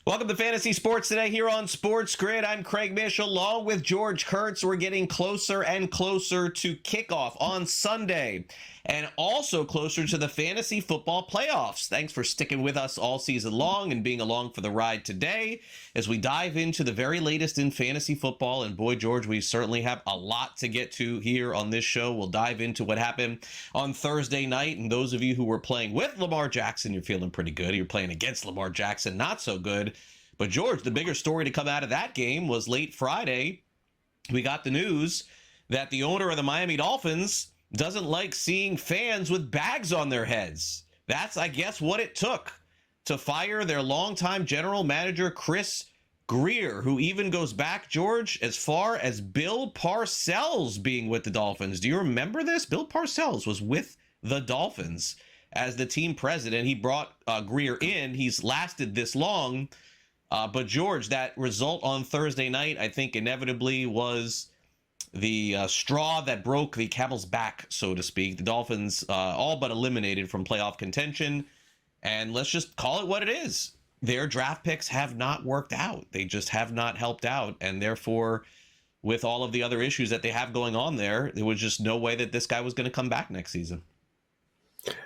Welcome to Fantasy Sports Today here on SportsGrid. I'm Craig Mish along with George Kurtz. We're getting closer and closer to kickoff on Sunday and also closer to the fantasy football playoffs. Thanks for sticking with us all season long and being along for the ride today as we dive into the very latest in fantasy football. And boy, George, we certainly have a lot to get to here on this show. We'll dive into what happened on Thursday night. And those of you who were playing with Lamar Jackson, you're feeling pretty good. You're playing against Lamar Jackson, not so good. But George, the bigger story to come out of that game was late Friday. We got the news that the owner of the Miami Dolphins doesn't like seeing fans with bags on their heads. That's, I guess, what it took to fire their longtime general manager, Chris Grier, who even goes back, George, as far as Bill Parcells being with the Dolphins. Do you remember this? Bill Parcells was with the Dolphins as the team president. He brought Grier in. He's lasted this long. But George, that result on Thursday night, I think inevitably was the straw that broke the camel's back, so to speak. The Dolphins all but eliminated from playoff contention. And let's just call it what it is. Their draft picks have not worked out. They just have not helped out. And therefore, with all of the other issues that they have going on there was just no way that this guy was going to come back next season.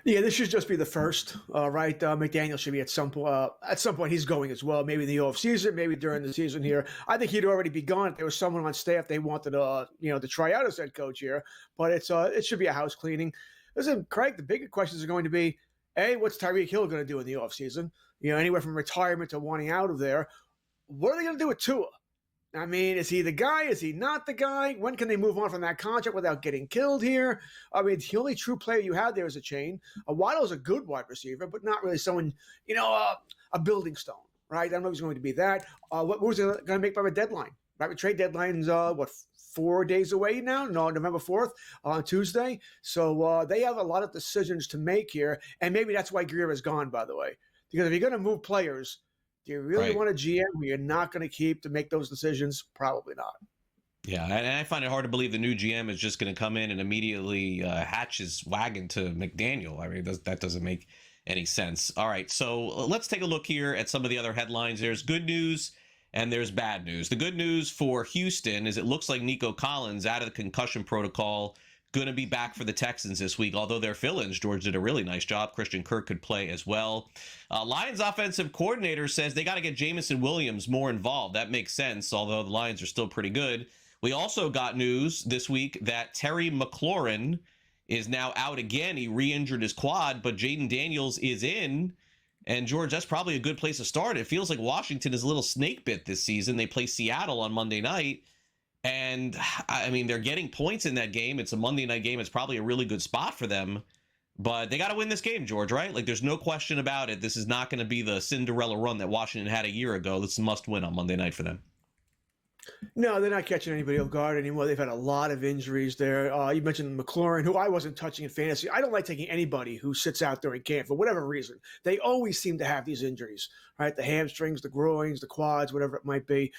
Yeah, this should just be the first, right? McDaniel should be at some point. At some point, he's going as well. Maybe in the off season, maybe during the season here. I think he'd already be gone if there was someone on staff they wanted, to try out as head coach here. But it should be a house cleaning. Listen, Craig, the bigger questions are going to be: A, what's Tyreek Hill going to do in the off season? Anywhere from retirement to wanting out of there. What are they going to do with Tua? I mean, is he the guy? Is he not the guy? When can they move on from that contract without getting killed here? I mean, the only true player you have there is a chain. Waddle's a good wide receiver, but not really someone, a building stone, right? I don't know if he's going to be that. What was it going to make by the deadline? Right, the trade deadline's, 4 days away now? No, November 4th on Tuesday. So they have a lot of decisions to make here, and maybe that's why Grier is gone, by the way. Because if you're going to move players, do you really want a GM who you're not going to keep to make those decisions? Probably not. Yeah, and I find it hard to believe the new GM is just going to come in and immediately hatch his wagon to McDaniel. I mean, that doesn't make any sense. All right, so let's take a look here at some of the other headlines. There's good news and there's bad news. The good news for Houston is it looks like Nico Collins out of the concussion protocol, going to be back for the Texans this week, although their fill-ins, George, did a really nice job. Christian Kirk could play as well. Lions offensive coordinator says they got to get Jameson Williams more involved. That makes sense, although the Lions are still pretty good. We also got news this week that Terry McLaurin is now out again. He re-injured his quad, but Jaden Daniels is in. And, George, that's probably a good place to start. It feels like Washington is a little snake bit this season. They play Seattle on Monday night. And, I mean, they're getting points in that game. It's a Monday night game. It's probably a really good spot for them. But they got to win this game, George, right? Like, there's no question about it. This is not going to be the Cinderella run that Washington had a year ago. This is a must-win on Monday night for them. No, they're not catching anybody off guard anymore. They've had a lot of injuries there. You mentioned McLaurin, who I wasn't touching in fantasy. I don't like taking anybody who sits out during camp for whatever reason. They always seem to have these injuries, right? The hamstrings, the groins, the quads, whatever it might be.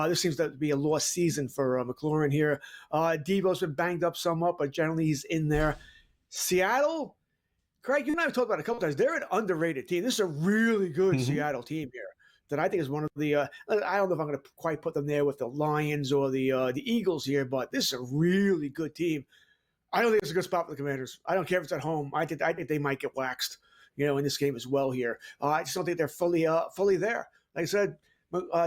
This seems to be a lost season for McLaurin here. Debo's been banged up somewhat, but generally he's in there. Seattle, Craig, you and I have talked about it a couple times. They're an underrated team. This is a really good Seattle team here that I think is one of the I don't know if I'm going to quite put them there with the Lions or the Eagles here, but this is a really good team. I don't think it's a good spot for the Commanders. I don't care if it's at home. I think they might get waxed, in this game as well here. I just don't think they're fully there. Like I said,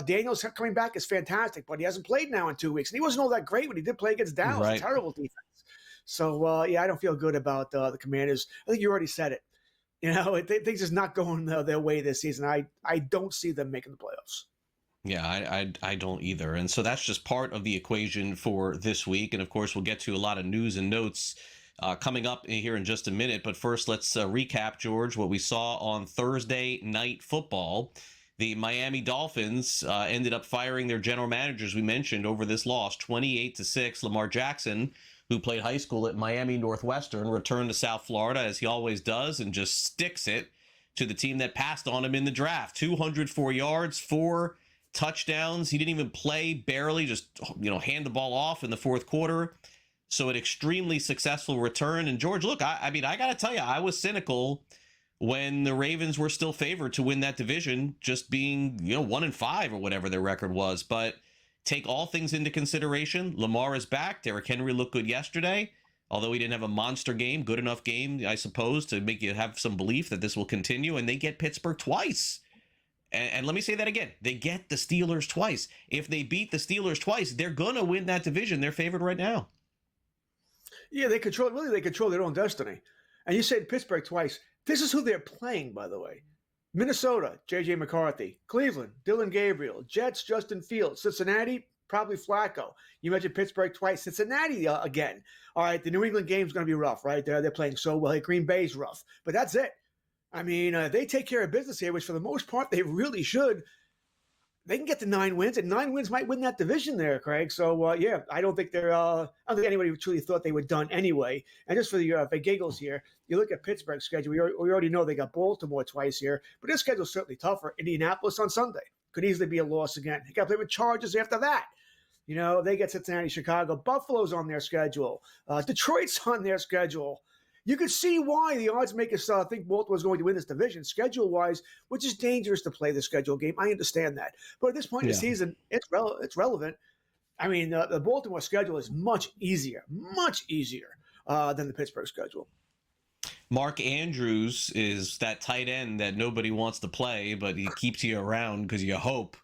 Daniels coming back is fantastic, but he hasn't played now in 2 weeks, and he wasn't all that great when he did play against Dallas. Right. Terrible defense. So I don't feel good about the Commanders. I think you already said it. Things just not going their way this season. I don't see them making the playoffs. Yeah, I don't either. And so that's just part of the equation for this week. And, of course, we'll get to a lot of news and notes coming up here in just a minute. But first, let's recap, George, what we saw on Thursday Night Football. The Miami Dolphins ended up firing their general managers, we mentioned, over this loss, 28-6. Lamar Jackson, who played high school at Miami Northwestern, returned to South Florida, as he always does, and just sticks it to the team that passed on him in the draft. 204 yards, 4 touchdowns. He didn't even play, barely, just hand the ball off in the fourth quarter. So an extremely successful return. And George, look, I mean, I got to tell you, I was cynical when the Ravens were still favored to win that division, just being, 1-5 or whatever their record was. But take all things into consideration. Lamar is back. Derrick Henry looked good yesterday, although he didn't have a monster game, good enough game, I suppose, to make you have some belief that this will continue. And they get Pittsburgh twice. And let me say that again. They get the Steelers twice. If they beat the Steelers twice, they're going to win that division. They're favored right now. Yeah, they control their own destiny. And you said Pittsburgh twice. This is who they're playing, by the way. Minnesota, J.J. McCarthy. Cleveland, Dylan Gabriel. Jets, Justin Fields. Cincinnati, probably Flacco. You mentioned Pittsburgh twice. Cincinnati again. All right, the New England game's going to be rough, right? They're playing so well. Hey, Green Bay's rough. But that's it. I mean, they take care of business here, which for the most part, they really should. They can get to 9 wins, and 9 wins might win that division there, Craig. So, yeah, I don't think I don't think anybody truly thought they were done anyway. And just for the giggles here, you look at Pittsburgh's schedule. We already know they got Baltimore twice here, but their schedule's certainly tougher. Indianapolis on Sunday could easily be a loss again. They got to play with Chargers after that. They get Cincinnati, Chicago. Buffalo's on their schedule. Detroit's on their schedule. You could see why the odds makers think Baltimore's going to win this division schedule-wise, which is dangerous to play the schedule game. I understand that. But at this point in the season, it's relevant. I mean, the Baltimore schedule is much easier than the Pittsburgh schedule. Mark Andrews is that tight end that nobody wants to play, but he keeps you around because you hope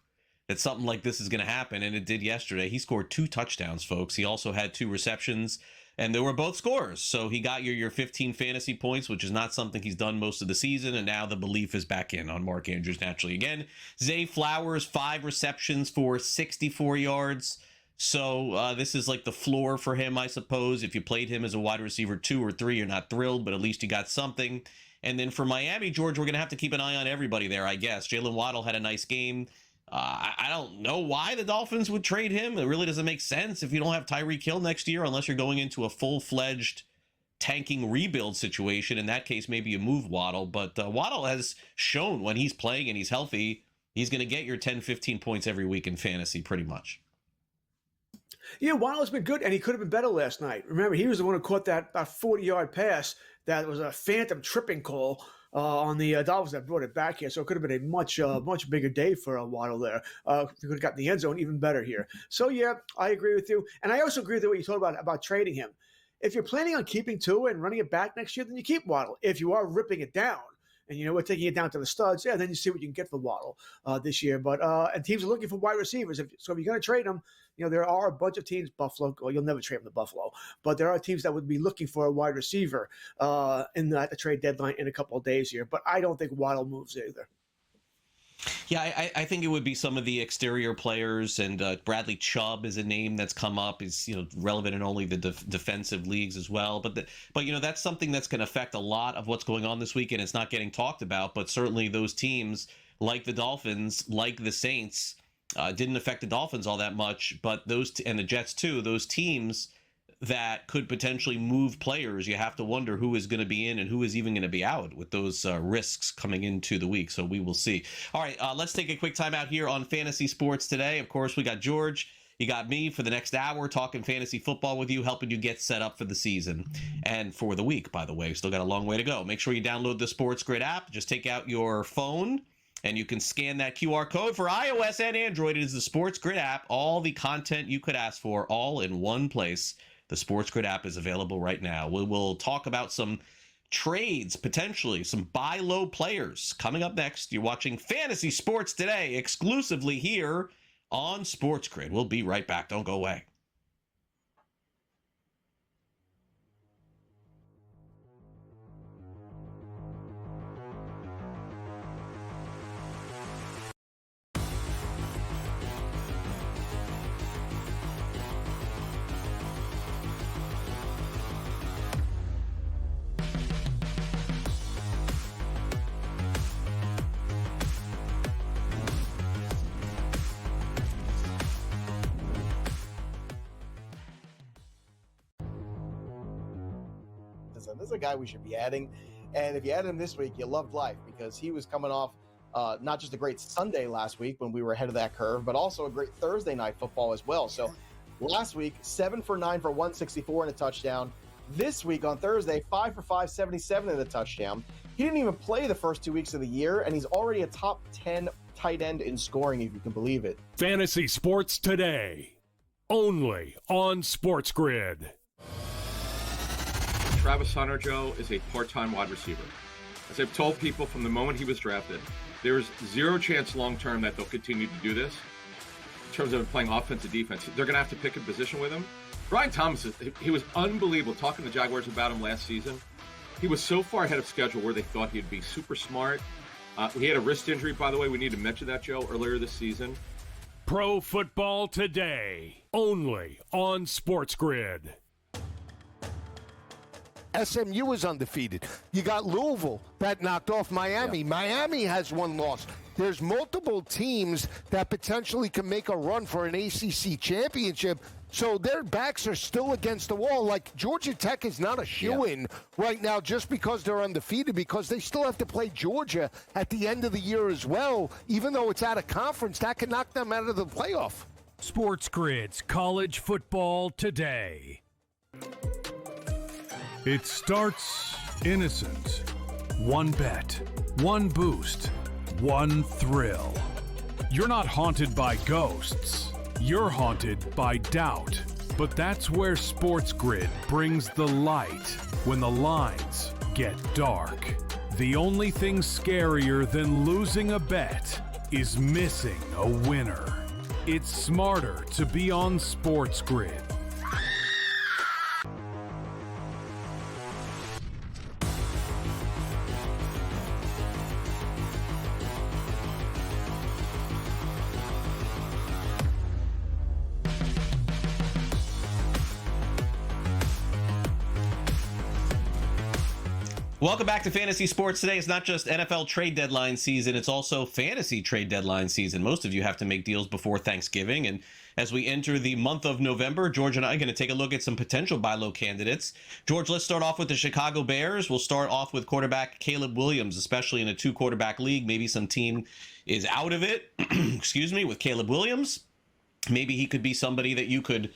that something like this is going to happen, and it did yesterday. He scored 2 touchdowns, folks. He also had 2 receptions. And they were both scores. So he got your 15 fantasy points, which is not something he's done most of the season. And now the belief is back in on Mark Andrews naturally again. Zay Flowers, 5 receptions for 64 yards. So this is like the floor for him, I suppose. If you played him as a wide receiver 2 or 3, you're not thrilled, but at least you got something. And then for Miami, George, we're going to have to keep an eye on everybody there, I guess. Jalen Waddle had a nice game. I don't know why the Dolphins would trade him. It really doesn't make sense if you don't have Tyreek Hill next year, unless you're going into a full-fledged tanking rebuild situation. In that case, maybe you move Waddle. But Waddle has shown when he's playing and he's healthy, he's going to get your 10, 15 points every week in fantasy pretty much. Yeah, Waddle's been good, and he could have been better last night. Remember, he was the one who caught that 40-yard pass that was a phantom tripping call on the Dolphins that brought it back here. So it could have been a much bigger day for Waddle there. He could have gotten the end zone even better here. So, yeah, I agree with you. And I also agree with what you told about trading him. If you're planning on keeping Tua and running it back next year, then you keep Waddle. If you are ripping it down, and we're taking it down to the studs, yeah, then you see what you can get for Waddle this year. But and teams are looking for wide receivers. So if you're going to trade them, there are a bunch of teams. Buffalo, well, you'll never trade them to Buffalo, but there are teams that would be looking for a wide receiver at the trade deadline in a couple of days here. But I don't think Waddle moves either. Yeah, I think it would be some of the exterior players, and Bradley Chubb is a name that's come up. Is relevant in only the defensive leagues as well. But that's something that's going to affect a lot of what's going on this weekend. It's not getting talked about, but certainly those teams like the Dolphins, like the Saints, didn't affect the Dolphins all that much. But and the Jets too. Those teams that could potentially move players, you have to wonder who is going to be in and who is even going to be out with those risks coming into the week. So we will see. All right, let's take a quick time out here on Fantasy Sports today. Of course, we got George. You got me for the next hour talking fantasy football with you, helping you get set up for the season and for the week, by the way. Still got a long way to go. Make sure you download the SportsGrid app. Just take out your phone and you can scan that QR code for iOS and Android. It is the SportsGrid app. All the content you could ask for, all in one place. The SportsGrid app is available right now. We will talk about some trades, potentially, some buy low players. Coming up next, you're watching Fantasy Sports Today, exclusively here on SportsGrid. We'll be right back. Don't go away. This is a guy we should be adding. And if you add him this week, you loved life because he was coming off not just a great Sunday last week when we were ahead of that curve, but also a great Thursday night football as well. So last week, 7 for 9 for 164 and a touchdown. This week on Thursday, 5 for 5, 77 and a touchdown. He didn't even play the first 2 weeks of the year, and he's already a top 10 tight end in scoring, if you can believe it. Fantasy Sports Today, only on SportsGrid. Travis Hunter, Joe, is a part-time wide receiver. As I've told people from the moment he was drafted, there is zero chance long-term that they'll continue to do this in terms of playing offense and defense. They're going to have to pick a position with him. Brian Thomas, he was unbelievable. Talking to the Jaguars about him last season, he was so far ahead of schedule where they thought he'd be super smart. He had a wrist injury, by the way. We need to mention that, Joe, earlier this season. Pro Football Today, only on SportsGrid. SMU is undefeated. You got Louisville that knocked off Miami. Yeah. Miami has one loss. There's multiple teams that potentially can make a run for an ACC championship. So their backs are still against the wall. Like Georgia Tech is not a shoo-in right now just because they're undefeated, because they still have to play Georgia at the end of the year as well. Even though it's out of conference, that can knock them out of the playoff. SportsGrid's College Football Today. It starts innocent. One bet, one boost, one thrill. You're not haunted by ghosts. You're haunted by doubt. But that's where SportsGrid brings the light when the lines get dark. The only thing scarier than losing a bet is missing a winner. It's smarter to be on SportsGrid. Welcome back to Fantasy Sports Today. It's not just NFL trade deadline season, it's also fantasy trade deadline season. Most of you have to make deals before Thanksgiving. And as we enter the month of November, George and I are going to take a look at some potential buy low candidates. George, let's start off with the Chicago Bears. We'll start off with quarterback Caleb Williams, especially in a 2-quarterback league. Maybe some team is out of it, excuse me, with Caleb Williams. Maybe he could be somebody that you could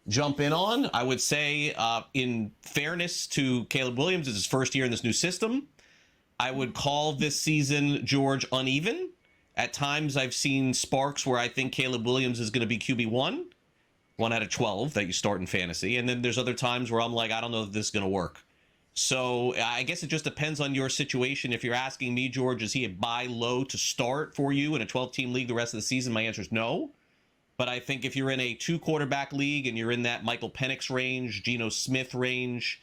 jump in on. I would say, in fairness to Caleb Williams, it's his first year in this new system. I would call this season, George, uneven. At times, I've seen sparks where I think Caleb Williams is going to be QB1, 1 out of 12 that you start in fantasy. And then there's other times where I'm like, I don't know if this is going to work. So I guess it just depends on your situation. If you're asking me, George, is he a buy low to start for you in a 12-team league the rest of the season? My answer is no. But I think if you're in a 2-quarterback league and you're in that Michael Penix range, Geno Smith range,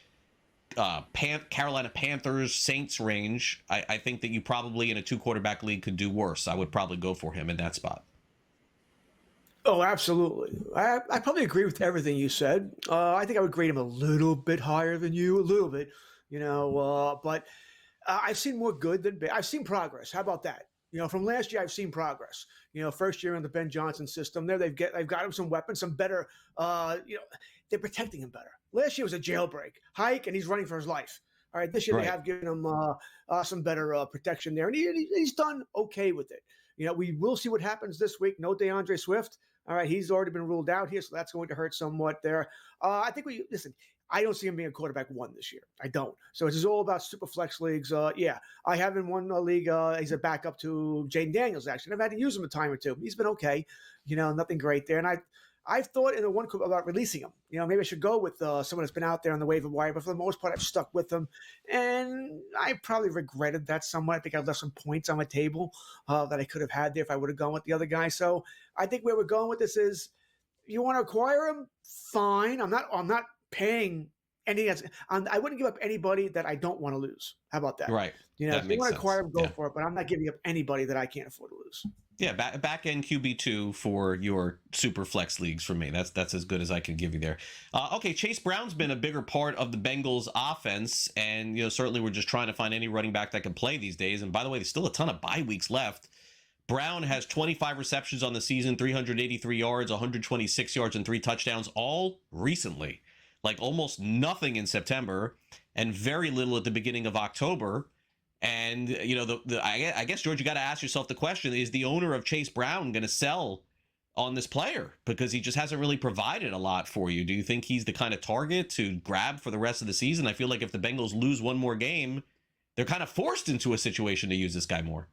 Carolina Panthers, Saints range, I think that you probably in a 2-quarterback league could do worse. I would probably go for him in that spot. Oh, absolutely. I probably agree with everything you said. I think I would grade him a little bit higher than you, a little bit, but I've seen more good than bad. I've seen progress. How about that? From last year, I've seen progress. First year in the Ben Johnson system, there they've got him some weapons, some better. They're protecting him better. Last year was a jailbreak hike, and he's running for his life. All right, this year they have given him some better protection there, and he's done okay with it. We will see what happens this week. No DeAndre Swift. All right, he's already been ruled out here, so that's going to hurt somewhat there. I think listen. I don't see him being a quarterback 1 this year. I don't. So it's all about super flex leagues. I have in one league. He's a backup to Jaden Daniels, actually. I've had to use him a time or two. He's been okay. Nothing great there. And I've thought in the one about releasing him. Maybe I should go with someone that's been out there on the waiver wire. But for the most part, I've stuck with him. And I probably regretted that somewhat. I think I left some points on my table that I could have had there if I would have gone with the other guy. So I think where we're going with this is, you want to acquire him? Fine. I'm not paying any. I wouldn't give up anybody that I don't want to lose. How about that? Right. If you want to acquire him, go for it. But I'm not giving up anybody that I can't afford to lose. Yeah, back end QB2 for your super flex leagues for me. That's as good as I can give you there. Okay, Chase Brown's been a bigger part of the Bengals offense, and certainly we're just trying to find any running back that can play these days. And by the way, there's still a ton of bye weeks left. Brown has 25 receptions on the season, 383 yards, 126 yards, and 3 touchdowns, all recently. Like almost nothing in September and very little at the beginning of October. And, I guess, George, you got to ask yourself the question, is the owner of Chase Brown going to sell on this player because he just hasn't really provided a lot for you. Do you think he's the kind of target to grab for the rest of the season? I feel like if the Bengals lose one more game, they're kind of forced into a situation to use this guy more.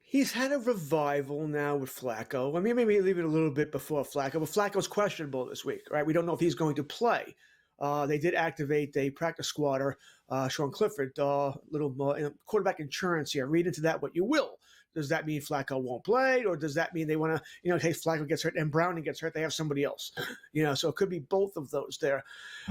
He's had a revival now with Flacco. I mean, maybe leave it a little bit before Flacco, but Flacco's questionable this week, right? We don't know if he's going to play. They did activate a practice squatter, Sean Clifford, little quarterback insurance here. Read into that what you will. Does that mean Flacco won't play, or does that mean they want to, in case Flacco gets hurt and Browning gets hurt, they have somebody else? So it could be both of those there.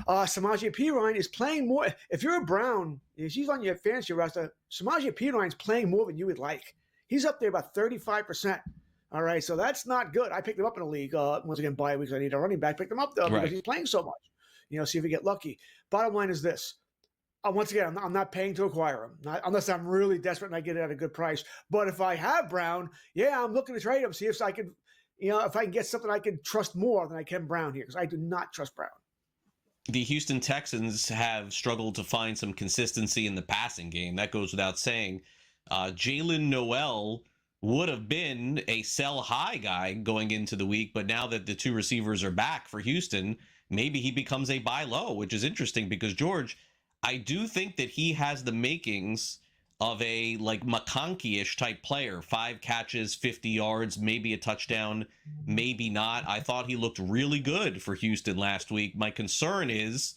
Samaje Perine is playing more. If you're a Brown, if he's on your fantasy roster, Samaje Perine is playing more than you would like. He's up there about 35%. All right, so that's not good. I picked him up in a league. Once again, bye weeks, I need a running back. Picked him up though because he's playing so much. See if we get lucky. Bottom line is this. Once again, I'm not paying to acquire him, unless I'm really desperate and I get it at a good price. But if I have Brown, I'm looking to trade him, see if I can, if I can get something I can trust more than I can Brown here, because I do not trust Brown. The Houston Texans have struggled to find some consistency in the passing game. That goes without saying. Jalen Noel would have been a sell high guy going into the week, but now that the two receivers are back for Houston, maybe he becomes a buy low, which is interesting because, George, I do think that he has the makings of a like McConkey-ish type player. 5 catches, 50 yards, maybe a touchdown, maybe not. I thought he looked really good for Houston last week. My concern is,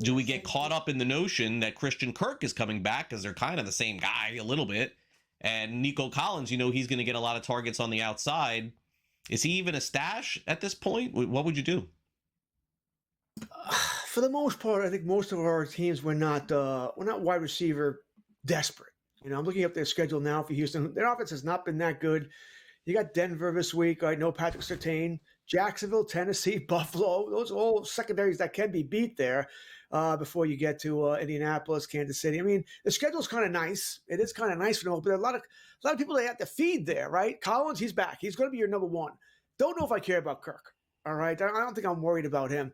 do we get caught up in the notion that Christian Kirk is coming back because they're kind of the same guy a little bit? And Nico Collins, he's going to get a lot of targets on the outside. Is he even a stash at this point? What would you do? For the most part, I think most of our teams we're not wide receiver desperate. I'm looking up their schedule now for Houston. Their offense has not been that good. You got Denver this week. I know Patrick Surtain, Jacksonville, Tennessee, Buffalo. Those are all secondaries that can be beat there before you get to Indianapolis, Kansas City. I mean, the schedule's kind of nice. It is kind of nice for them, but there are a lot of people they have to feed there, right? Collins, he's back. He's going to be your number one. Don't know if I care about Kirk. All right, I don't think I'm worried about him.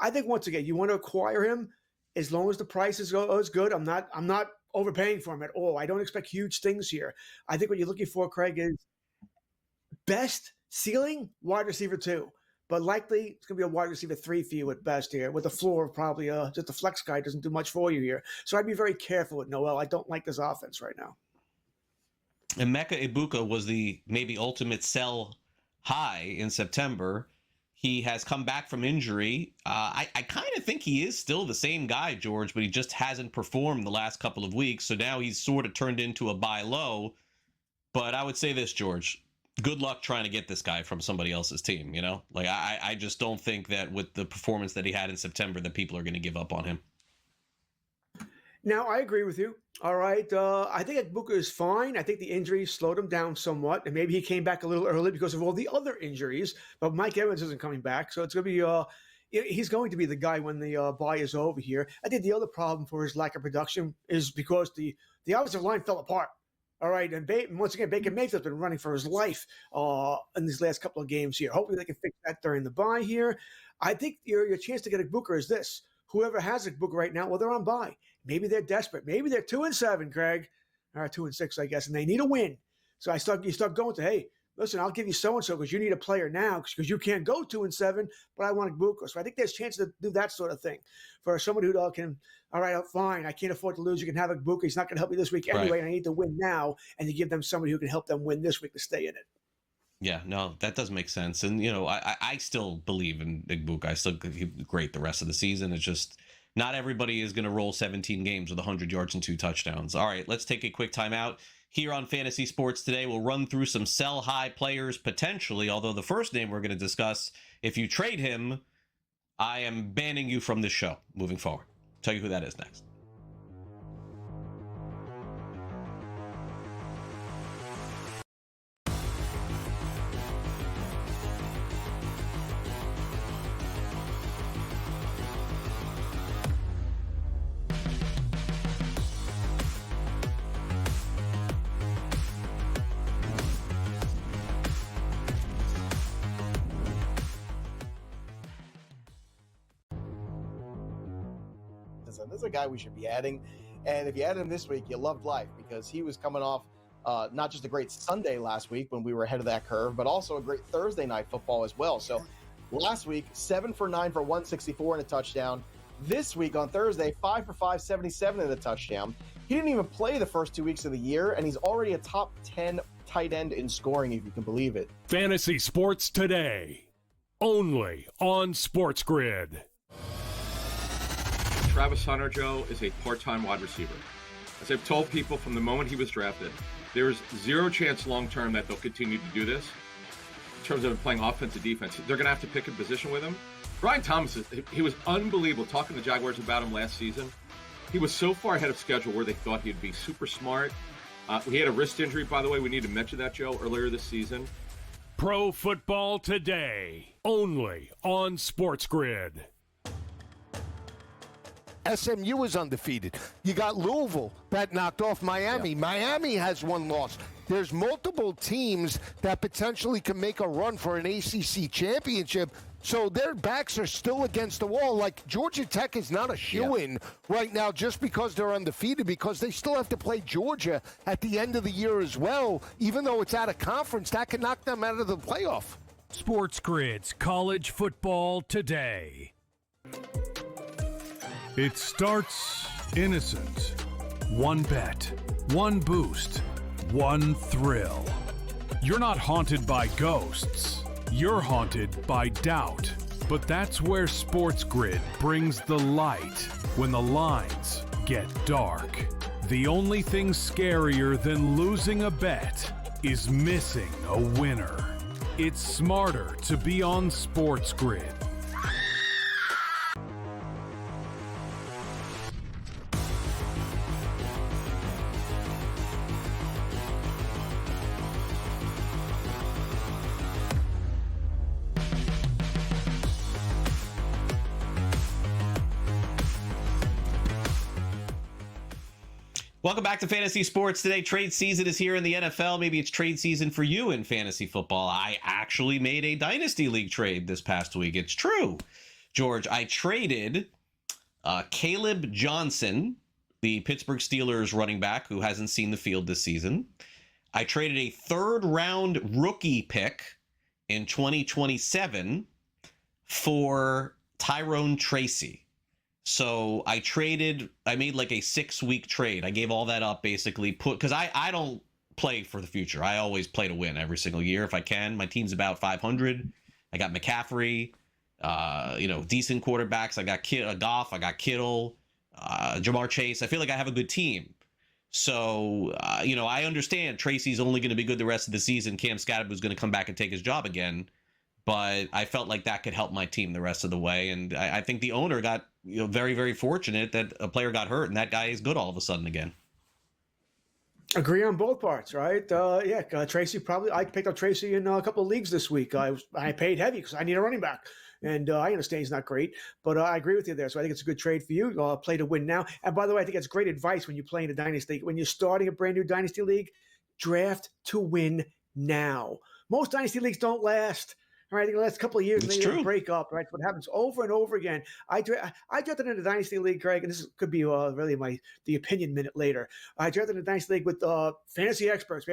I think once again, you want to acquire him as long as the price is good. I'm not overpaying for him at all. I don't expect huge things here. I think what you're looking for, Craig, is best ceiling wide receiver 2, but likely it's going to be a wide receiver 3 for you at best here, with the floor of probably just a flex guy doesn't do much for you here. So I'd be very careful with Noel. I don't like this offense right now. Emeka Ibuka was the maybe ultimate sell high in September. He has come back from injury. I kind of think he is still the same guy, George, but he just hasn't performed the last couple of weeks. So now he's sort of turned into a buy low. But I would say this, George, good luck trying to get this guy from somebody else's team, Like, I just don't think that with the performance that he had in September that people are going to give up on him. Now, I agree with you. All right. I think Ibuka is fine. I think the injury slowed him down somewhat, and maybe he came back a little early because of all the other injuries. But Mike Evans isn't coming back, so it's going to be he's going to be the guy when the bye is over here. I think the other problem for his lack of production is because the offensive line fell apart. All right, and once again, Baker Mayfield's been running for his life in these last couple of games here. Hopefully they can fix that during the bye here. I think your chance to get Ibuka is this. Whoever has Ibuka right now, well, they're on bye. Maybe they're desperate. Maybe they're 2-7, Craig. Or 2-6, I guess, and they need a win. So you start going to, hey, listen, I'll give you so-and-so because you need a player now because you can't go 2-7, but I want Ibuka. So I think there's a chance to do that sort of thing for someone who can, all right, fine, I can't afford to lose. You can have Ibuka. He's not going to help me this week anyway, and I need to win now. And you give them somebody who can help them win this week to stay in it. Yeah, no, that does make sense. And, I still believe in Ibuka. I still think he's great the rest of the season. It's just not everybody is going to roll 17 games with 100 yards and 2 touchdowns. All right, let's take a quick timeout. Here on Fantasy Sports Today, we'll run through some sell-high players potentially, although the first name we're going to discuss, if you trade him, I am banning you from this show moving forward. Tell you who that is next. This is a guy we should be adding. And if you add him this week, you loved life because he was coming off not just a great Sunday last week when we were ahead of that curve, but also a great Thursday night football as well. So last week, 7 for 9 for 164 and a touchdown. This week on Thursday, 5 for 5, 77 and a touchdown. He didn't even play the first 2 weeks of the year, and he's already a top 10 tight end in scoring, if you can believe it. Fantasy Sports Today, only on SportsGrid. Travis Hunter, Joe, is a part-time wide receiver. As I've told people from the moment he was drafted, there is zero chance long-term that they'll continue to do this in terms of playing offense and defense. They're going to have to pick a position with him. Brian Thomas, he was unbelievable. Talking to the Jaguars about him last season, he was so far ahead of schedule where they thought he'd be super smart. He had a wrist injury, by the way. We need to mention that, Joe, earlier this season. Pro Football Today, only on SportsGrid. SMU is undefeated. You got Louisville that knocked off Miami. Yeah. Miami has one loss. There's multiple teams that potentially can make a run for an ACC championship. So their backs are still against the wall. Like Georgia Tech is not a shoo-in right now just because they're undefeated, because they still have to play Georgia at the end of the year as well. Even though it's out of conference, that can knock them out of the playoff. SportsGrid's College Football Today. It starts innocent. One bet, one boost, one thrill. You're not haunted by ghosts. You're haunted by doubt. But that's where SportsGrid brings the light when the lines get dark. The only thing scarier than losing a bet is missing a winner. It's smarter to be on SportsGrid. Welcome back to Fantasy Sports Today. Trade season is here in the NFL. Maybe it's trade season for you in fantasy football. I actually made a Dynasty League trade this past week. It's true, George. I traded Caleb Johnson, the Pittsburgh Steelers running back who hasn't seen the field this season. I traded a third-round rookie pick in 2027 for Tyrone Tracy. So I made like a 6-week trade. I gave all that up basically, because I don't play for the future. I always play to win every single year if I can. My team's about 500. I got McCaffrey, decent quarterbacks. I got Goff, I got Kittle, Jamar Chase. I feel like I have a good team. So, I understand Tracy's only going to be good the rest of the season. Cam Scadaboo's going to come back and take his job again. But I felt like that could help my team the rest of the way. And I think the owner got very, very fortunate that a player got hurt and that guy is good all of a sudden again. Agree on both parts, right? Tracy I picked up Tracy in a couple of leagues this week. I paid heavy because I need a running back. And I understand he's not great, but I agree with you there. So I think it's a good trade for you. Play to win now. And by the way, I think it's great advice when you play in a dynasty. When you're starting a brand new dynasty league, draft to win now. Most dynasty leagues don't last. All right, the last couple of years, they break up. Right, what happens over and over again. I drafted in a dynasty league, Craig, and this could be really the opinion minute later. I drafted in a dynasty league with fantasy experts,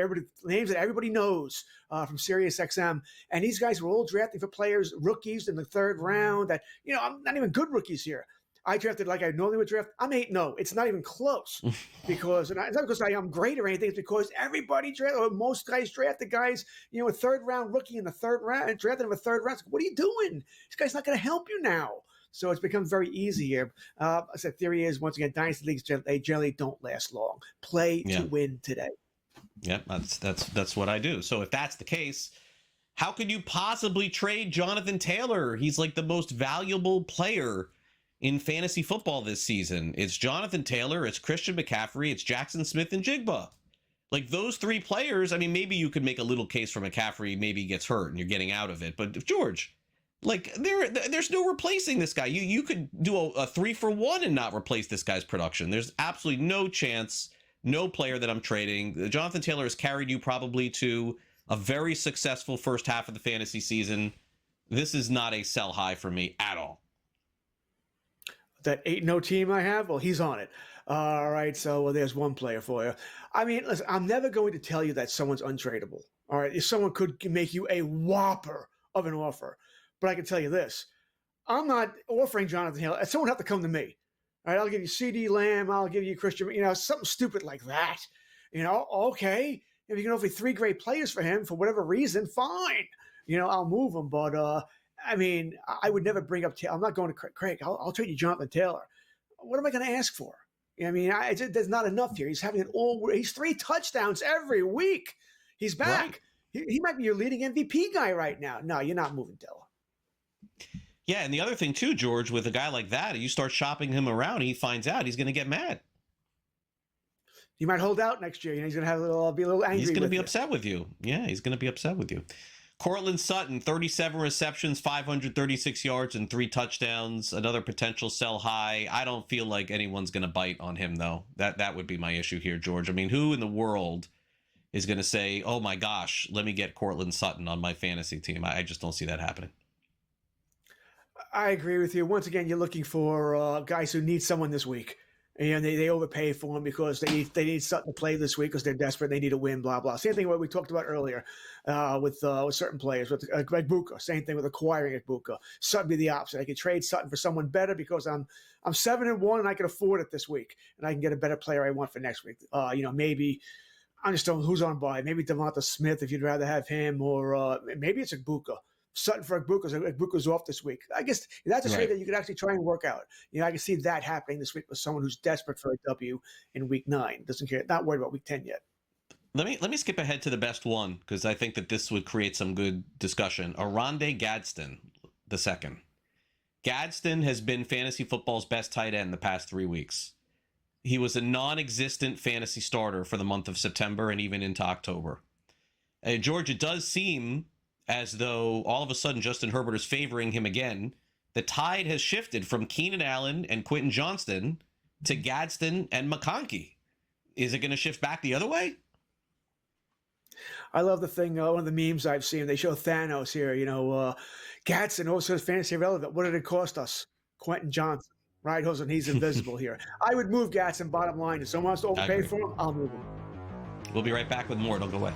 names that everybody knows from SiriusXM, and these guys were all drafting for players, rookies in the third round. That I'm not even good rookies here. I drafted like I normally would draft. I'm 8-0. It's not even close because it's not because I'm great or anything. It's because everybody most guys draft the guys, a third round rookie in the third round and drafted him a third round. What are you doing? This guy's not going to help you now. So it's become very easy here. The theory is, once again, dynasty leagues, they generally don't last long. Play to win today. Yeah, that's what I do. So if that's the case, how could you possibly trade Jonathan Taylor? He's like the most valuable player in fantasy football this season. It's Jonathan Taylor, it's Christian McCaffrey, it's Jackson Smith and Jigba. Like those three players, I mean, maybe you could make a little case for McCaffrey, maybe he gets hurt and you're getting out of it. But George, like there's no replacing this guy. You could do a 3-for-1 and not replace this guy's production. There's absolutely no chance, no player that I'm trading. Jonathan Taylor has carried you probably to a very successful first half of the fantasy season. This is not a sell high for me at all. that 8-0 team I have, well, he's on it. All right, so well, there's one player for you. I mean, listen, I'm never going to tell you that someone's untradeable. All right, if someone could make you a whopper of an offer, but I can tell you this: I'm not offering Jonathan Hill. Someone have to come to me. All right, I'll give you C.D. Lamb. I'll give you Christian. Something stupid like that. Okay. If you can offer 3 great players for him for whatever reason, fine. I'll move him. But I would never bring up Taylor. I'm not going to Craig. I'll trade you Jonathan Taylor. What am I going to ask for? There's not enough here. He's having he's 3 touchdowns every week. He's back. Right. He might be your leading MVP guy right now. No, you're not moving Taylor. Yeah, and the other thing too, George, with a guy like that, you start shopping him around, he finds out, he's going to get mad. He might hold out next year. He's going to be a little angry. He's going to be upset with you. Yeah, he's going to be upset with you. Cortland Sutton, 37 receptions, 536 yards, and 3 touchdowns. Another potential sell high. I don't feel like anyone's going to bite on him, though. That would be my issue here, George. I mean, who in the world is going to say, oh my gosh, let me get Cortland Sutton on my fantasy team? I just don't see that happening. I agree with you. Once again, you're looking for guys who need someone this week. And they overpay for him because they need something to play this week because they're desperate. They need a win, blah, blah. Same thing what we talked about earlier with certain players, with Egbuka. Same thing with acquiring Egbuka. Sutton be the opposite. I could trade Sutton for someone better because I'm 7-1 and I can afford it this week. And I can get a better player I want for next week. Maybe I just don't know who's on by. Maybe Devonta Smith if you'd rather have him, or maybe it's Egbuka. Sutton for Egbuka's off this week. I guess that's a trade that you could actually try and work out. I can see that happening this week with someone who's desperate for a W in week 9. Doesn't care, not worried about week 10 yet. Let me skip ahead to the best one because I think that this would create some good discussion. Oronde Gadsden, the second. Gadsden has been fantasy football's best tight end the past 3 weeks. He was a non-existent fantasy starter for the month of September and even into October. George, it does seem as though all of a sudden Justin Herbert is favoring him again. The tide has shifted from Keenan Allen and Quentin Johnston to Gadsden and McConkey. Is it going to shift back the other way? I love the thing, one of the memes I've seen, they show Thanos here, Gadsden also is fantasy relevant. What did it cost us? Quentin Johnston, right? He's invisible here. I would move Gadsden, bottom line. If someone wants to overpay for him, I'll move him. We'll be right back with more. Don't go away.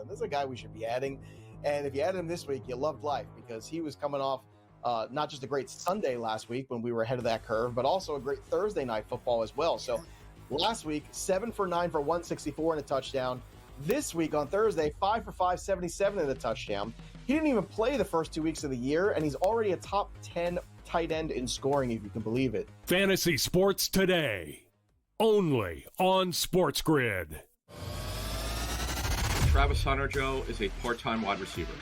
This is a guy we should be adding. And if you add him this week, you loved life because he was coming off not just a great Sunday last week when we were ahead of that curve, but also a great Thursday night football as well. So last week, 7 for 9 for 164 and a touchdown. This week on Thursday, 5 for 5, 77 and a touchdown. He didn't even play the first 2 weeks of the year, and he's already a top 10 tight end in scoring, if you can believe it. Fantasy Sports Today, only on SportsGrid. Travis Hunter, Joe, is a part-time wide receiver.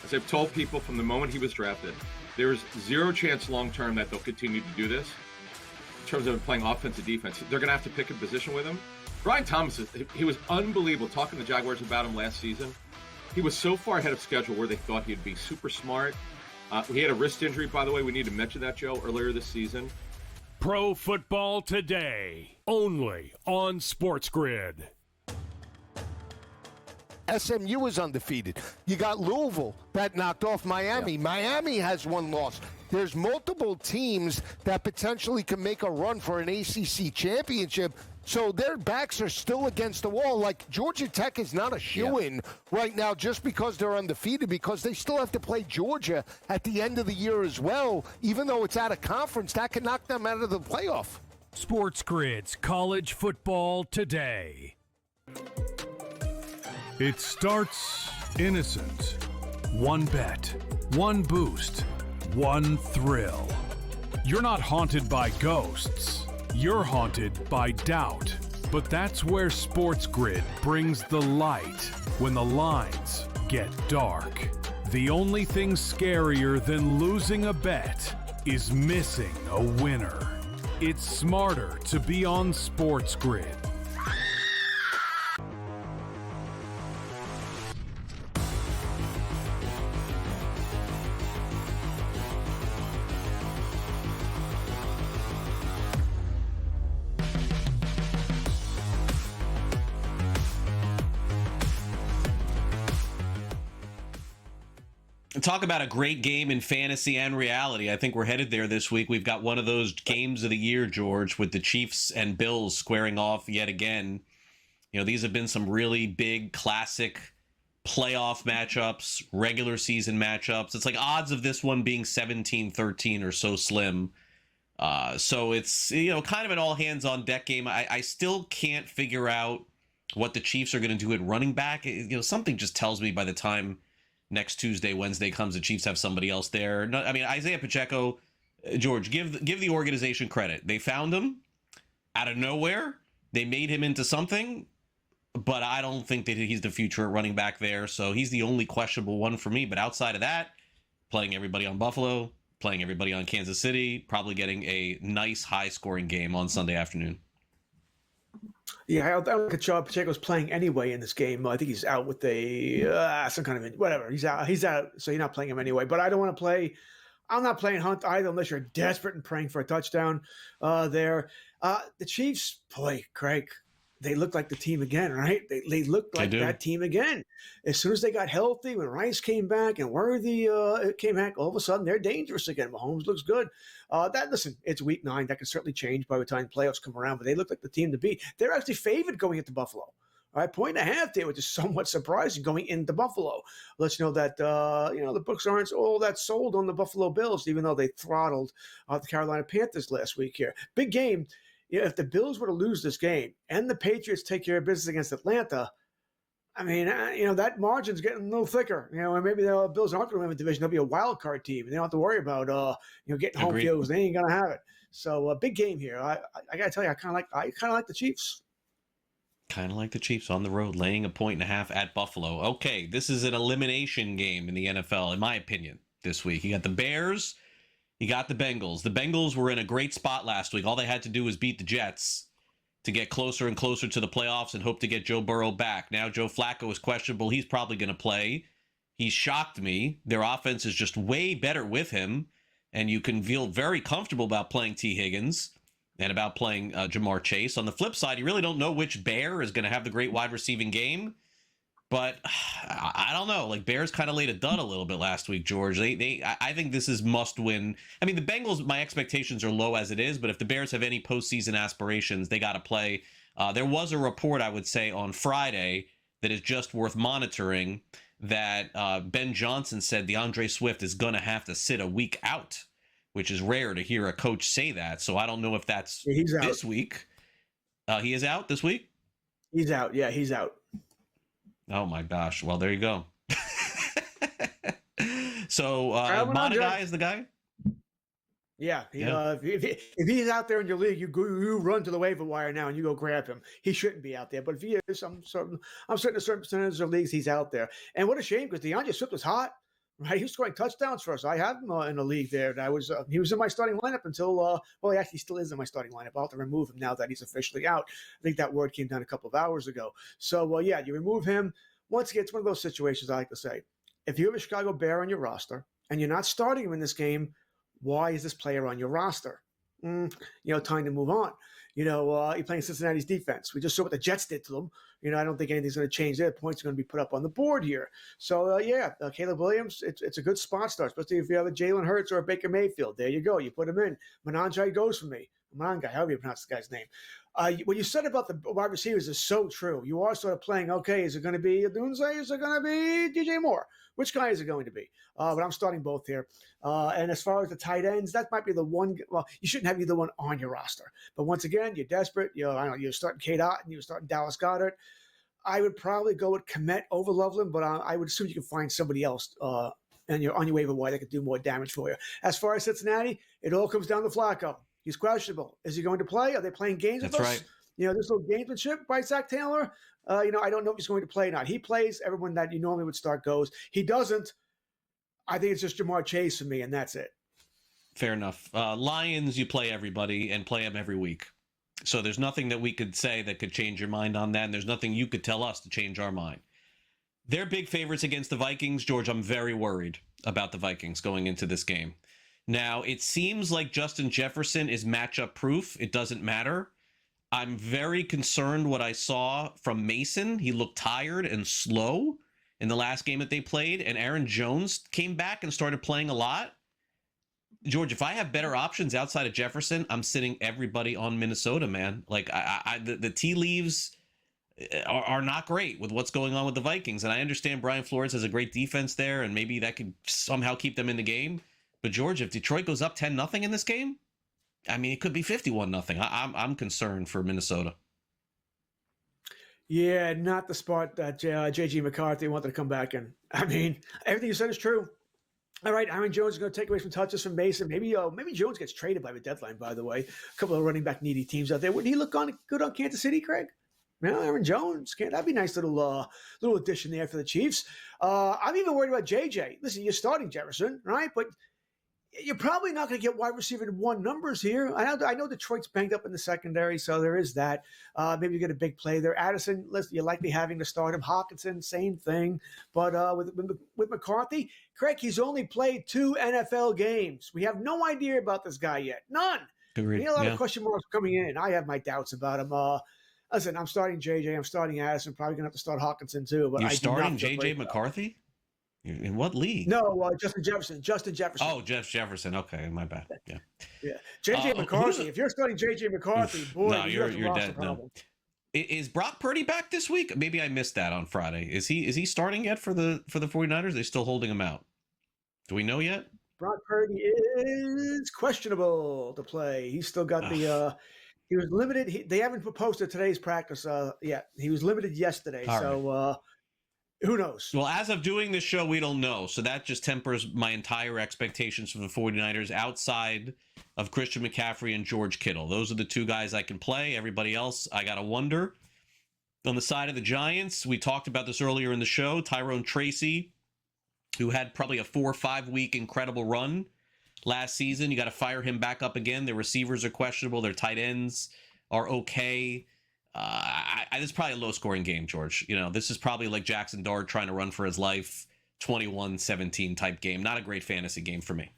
As I've told people from the moment he was drafted, there's zero chance long-term that they'll continue to do this in terms of playing offense and defense. They're going to have to pick a position with him. Brian Thomas, he was unbelievable. Talking to the Jaguars about him last season, he was so far ahead of schedule where they thought he'd be super smart. He had a wrist injury, by the way. We need to mention that, Joe, earlier this season. Pro Football Today, only on SportsGrid. SMU is undefeated. You got Louisville that knocked off Miami. Yeah. Miami has one loss. There's multiple teams that potentially can make a run for an ACC championship. So their backs are still against the wall. Like Georgia Tech is not a shoo-in right now just because they're undefeated, because they still have to play Georgia at the end of the year as well. Even though it's out of conference, that can knock them out of the playoff. SportsGrid's College Football Today. It starts innocent. One bet, one boost, one thrill. You're not haunted by ghosts. You're haunted by doubt. But that's where SportsGrid brings the light when the lines get dark. The only thing scarier than losing a bet is missing a winner. It's smarter to be on SportsGrid. Talk about a great game in fantasy and reality. I think we're headed there this week. We've got one of those games of the year, George, with the Chiefs and Bills squaring off yet again. You know, these have been some really big, classic playoff matchups, regular season matchups. It's like odds of this one being 17-13 or so slim. So it's, you know, kind of an all hands on deck game. I still can't figure out what the Chiefs are going to do at running back. You know, something just tells me by the time next Tuesday, Wednesday comes, the Chiefs have somebody else there. No, I mean, Isaiah Pacheco, George, give the organization credit. They found him out of nowhere. They made him into something, but I don't think that he's the future running back there. So he's the only questionable one for me. But outside of that, playing everybody on Buffalo, playing everybody on Kansas City, probably getting a nice high-scoring game on Sunday afternoon. Yeah, I don't think Pacheco's playing anyway in this game. I think he's out with some kind of whatever. He's out, so you're not playing him anyway. But I don't want to play. I'm not playing Hunt either unless you're desperate and praying for a touchdown there. The Chiefs, boy, Craig, they look like the team again, right? They looked like that team again. As soon as they got healthy, when Rice came back and Worthy came back, all of a sudden they're dangerous again. Mahomes looks good. Listen, it's week 9. That can certainly change by the time playoffs come around, but they look like the team to beat. They're actually favored going into Buffalo. All right, 1.5 there, which is somewhat surprising going into Buffalo. Lets you know that the books aren't all that sold on the Buffalo Bills, even though they throttled the Carolina Panthers last week here. Big game. If the Bills were to lose this game and the Patriots take care of business against Atlanta, I mean, that margin's getting a little thicker. And maybe the Bills aren't going to win the division. They'll be a wild card team, and they don't have to worry about getting home fields. They ain't going to have it. So a big game here. I got to tell you, I kind of like the Chiefs. Kind of like the Chiefs on the road, laying 1.5 at Buffalo. Okay, this is an elimination game in the NFL, in my opinion, this week. You got the Bears. You got the Bengals. The Bengals were in a great spot last week. All they had to do was beat the Jets to get closer and closer to the playoffs and hope to get Joe Burrow back. Now Joe Flacco is questionable. He's probably going to play. He shocked me. Their offense is just way better with him, and you can feel very comfortable about playing T. Higgins and about playing Jamar Chase. On the flip side, you really don't know which Bear is going to have the great wide receiving game. But I don't know. Like, Bears kind of laid a dud a little bit last week, George. I think this is must win. I mean, the Bengals, my expectations are low as it is, but if the Bears have any postseason aspirations, they got to play. There was a report, I would say, on Friday that is just worth monitoring that Ben Johnson said DeAndre Swift is going to have to sit a week out, which is rare to hear a coach say that. So I don't know if that's this week. He is out this week? He's out. Yeah, he's out. Oh my gosh! Well, there you go. So Monagai is the guy. Yeah, if he's out there in your league, you run to the waiver wire now and you go grab him. He shouldn't be out there, but if he is, I'm certain a certain percentage of leagues he's out there. And what a shame, because DeAndre Swift was hot. Right, he was scoring touchdowns for us. I have him in a league there. And he was in my starting lineup until he actually still is in my starting lineup. I'll have to remove him now that he's officially out. I think that word came down a couple of hours ago. So you remove him. Once again, it's one of those situations I like to say. If you have a Chicago Bear on your roster and you're not starting him in this game, why is this player on your roster? Time to move on. You're playing Cincinnati's defense. We just saw what the Jets did to them. I don't think anything's going to change there. Points are going to be put up on the board here. So, Caleb Williams, it's a good spot start, especially if you have a Jalen Hurts or a Baker Mayfield. There you go. You put him in. Menanjai goes for me. Menanjai, however you pronounce the guy's name. What you said about the wide receivers is so true. You are sort of playing, okay, is it going to be Dunze? Is it going to be DJ Moore? Which guy is it going to be? But I'm starting both here. And as far as the tight ends, that might be the one. Well, you shouldn't have either one on your roster. But once again, you're desperate. You're starting Kate Otten, you're starting Dallas Goedert. I would probably go with Kmet over Loveland, but I would assume you can find somebody else and you're on your waiver wire that could do more damage for you. As far as Cincinnati, it all comes down to Flacco. He's questionable. Is he going to play? Are they playing games with us? That's right. This little gamesmanship by Zach Taylor. I don't know if he's going to play or not. He plays. Everyone that you normally would start goes. He doesn't. I think it's just Jamar Chase for me, and that's it. Fair enough. Lions, you play everybody and play them every week. So there's nothing that we could say that could change your mind on that, and there's nothing you could tell us to change our mind. They're big favorites against the Vikings. George, I'm very worried about the Vikings going into this game. Now, it seems like Justin Jefferson is matchup proof. It doesn't matter. I'm very concerned what I saw from Mason. He looked tired and slow, in the last game that they played, and Aaron Jones came back and started playing a lot. George, if I have better options outside of Jefferson, I'm sitting everybody on Minnesota, man. Like the tea leaves are not great with what's going on with the Vikings. And I understand Brian Flores has a great defense there, and maybe that could somehow keep them in the game. But George, if Detroit goes up 10-0 in this game, I mean, it could be 51-0. I'm concerned for Minnesota. Yeah, not the spot that J.G. McCarthy wanted to come back in. I mean, everything you said is true. All right, Aaron Jones is going to take away some touches from Mason. Maybe Jones gets traded by the deadline, by the way. A couple of running back needy teams out there. Wouldn't he look good on Kansas City, Craig? No, Aaron Jones. That'd be a nice little addition there for the Chiefs. I'm even worried about JJ. Listen, you're starting Jefferson, right? But you're probably not going to get wide receiver one numbers here. I know Detroit's banged up in the secondary, so there is that. Maybe you get a big play there. Addison, listen, you're likely having to start him. Hawkinson, same thing. But with McCarthy, Craig, he's only played 2 NFL games. We have no idea about this guy yet. None. Agreed. A lot of question marks coming in. I have my doubts about him. Listen, I'm starting JJ. I'm starting Addison. Probably going to have to start Hawkinson too. But you're starting JJ McCarthy? In what league? No, Justin Jefferson. Oh, Jeff Jefferson. Okay, my bad. Yeah. JJ McCarthy. If you're starting JJ McCarthy, boy, no, you're dead. No. Is Brock Purdy back this week? Maybe I missed that on Friday. Is he starting yet for the 49ers? Are they still holding him out? Do we know yet? Brock Purdy is questionable to play. He's still got the. He was limited. They haven't posted today's practice yet. He was limited yesterday. Right. Who knows? Well, as of doing this show, we don't know. So that just tempers my entire expectations from the 49ers outside of Christian McCaffrey and George Kittle. Those are the 2 guys I can play. Everybody else, I got to wonder. On the side of the Giants, we talked about this earlier in the show. Tyrone Tracy, who had probably a 4 or 5 week incredible run last season. You got to fire him back up again. Their receivers are questionable. Their tight ends are okay. This is probably a low-scoring game, George. This is probably like Jackson Dart trying to run for his life, 21-17 type game. Not a great fantasy game for me.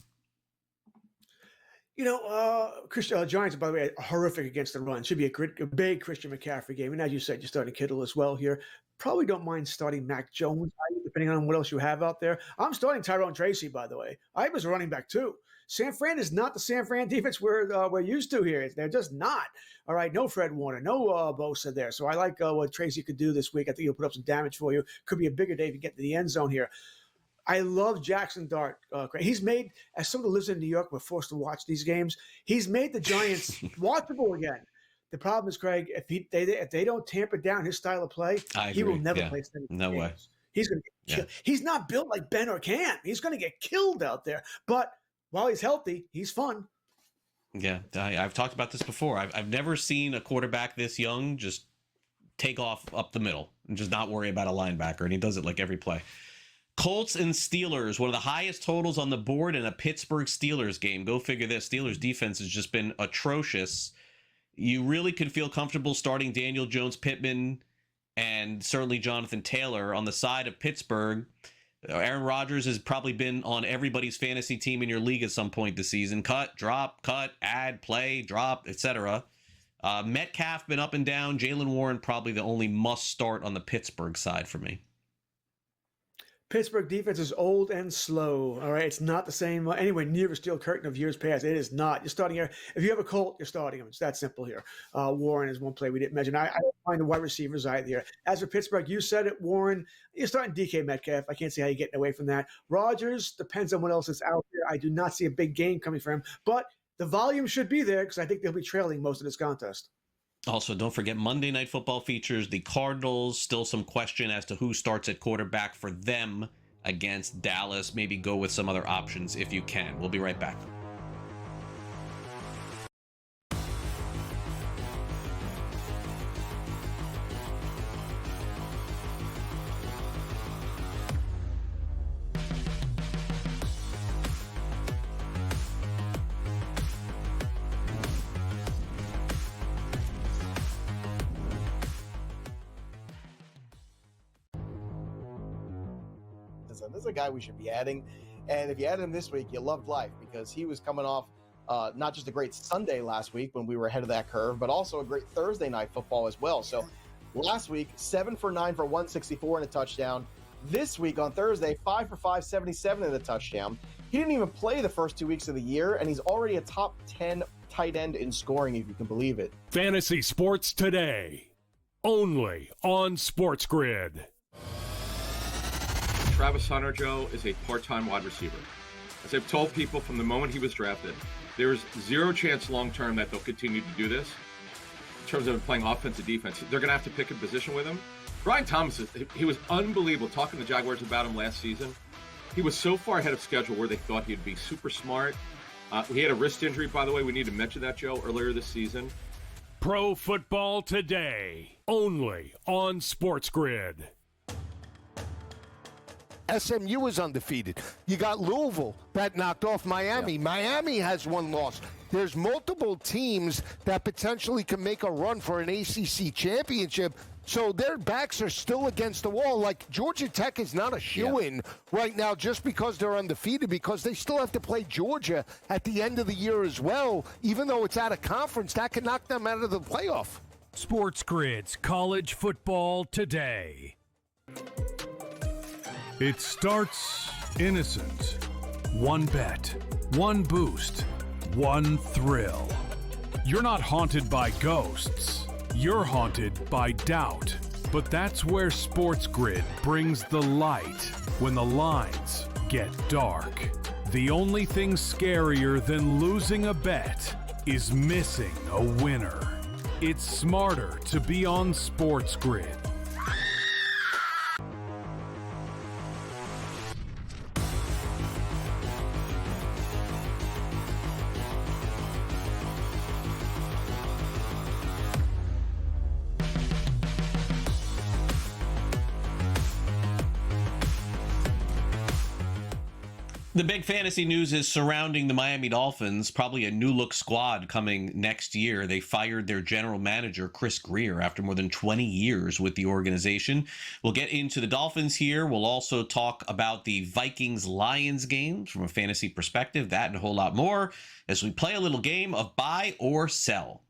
Giants, by the way, are horrific against the run. Should be a big Christian McCaffrey game. And as you said, you're starting Kittle as well here. Probably don't mind starting Mac Jones, depending on what else you have out there. I'm starting Tyrone Tracy, by the way. I was a running back too. San Fran is not the San Fran defense we're used to here. They're just not. All right, no Fred Warner, no Bosa there. So I like what Tracy could do this week. I think he'll put up some damage for you. Could be a bigger day if you get to the end zone here. I love Jackson Dart. He's made, as someone who lives in New York, we're forced to watch these games. He's made the Giants watchable again. The problem is, Craig, if they don't tamp it down his style of play, he will never play games. No way. He's going to get killed. He's not built like Ben or Cam. He's going to get killed out there. But while he's healthy, he's fun. Yeah, I've talked about this before. I've never seen a quarterback this young just take off up the middle and just not worry about a linebacker, and he does it like every play. Colts and Steelers, one of the highest totals on the board in a Pittsburgh Steelers game. Go figure this. Steelers defense has just been atrocious. You really could feel comfortable starting Daniel Jones-Pittman and certainly Jonathan Taylor on the side of Pittsburgh. Aaron Rodgers has probably been on everybody's fantasy team in your league at some point this season. Cut, drop, cut, add, play, drop, etc. Metcalf been up and down. Jaylen Warren probably the only must start on the Pittsburgh side for me. Pittsburgh defense is old and slow. All right, it's not the same anywhere near the steel curtain of years past. It is not. You're starting here. If you have a Colt, you're starting him. It's that simple here. Warren is one play we didn't mention. I don't find the wide receivers either here. As for Pittsburgh, you said it, Warren. You're starting DK Metcalf. I can't see how you're getting away from that. Rodgers depends on what else is out there. I do not see a big game coming from him, but the volume should be there because I think they'll be trailing most of this contest. Also, don't forget Monday Night Football features the Cardinals. Still some question as to who starts at quarterback for them against Dallas. Maybe go with some other options if you can. We'll be right back. This is a guy we should be adding. And if you add him this week, you loved life because he was coming off not just a great Sunday last week when we were ahead of that curve, but also a great Thursday night football as well. So last week, 7 for 9 for 164 and a touchdown. This week on Thursday, 5 for 5, 77 and a touchdown. He didn't even play the first 2 weeks of the year, and he's already a top 10 tight end in scoring, if you can believe it. Fantasy Sports Today, only on SportsGrid. Travis Hunter, Joe, is a part-time wide receiver. As I've told people from the moment he was drafted, there is zero chance long-term that they'll continue to do this in terms of playing offense and defense. They're going to have to pick a position with him. Brian Thomas, he was unbelievable. Talking to the Jaguars about him last season, he was so far ahead of schedule where they thought he'd be super smart. He had a wrist injury, by the way. We need to mention that, Joe, earlier this season. Pro Football Today, only on SportsGrid. SMU is undefeated. You got Louisville that knocked off Miami. Yeah. Miami has one loss. There's multiple teams that potentially can make a run for an ACC championship. So their backs are still against the wall. Like Georgia Tech is not a shoo-in right now just because they're undefeated, because they still have to play Georgia at the end of the year as well. Even though it's out of conference, that can knock them out of the playoff. SportsGrid's College Football Today. It starts innocent. One bet, one boost, one thrill. You're not haunted by ghosts. You're haunted by doubt. But that's where SportsGrid brings the light when the lines get dark. The only thing scarier than losing a bet is missing a winner. It's smarter to be on SportsGrid. The big fantasy news is surrounding the Miami Dolphins, probably a new look squad coming next year. They fired their general manager, Chris Greer, after more than 20 years with the organization. We'll get into the Dolphins here. We'll also talk about the Vikings-Lions game from a fantasy perspective, that and a whole lot more, as we play a little game of buy or sell.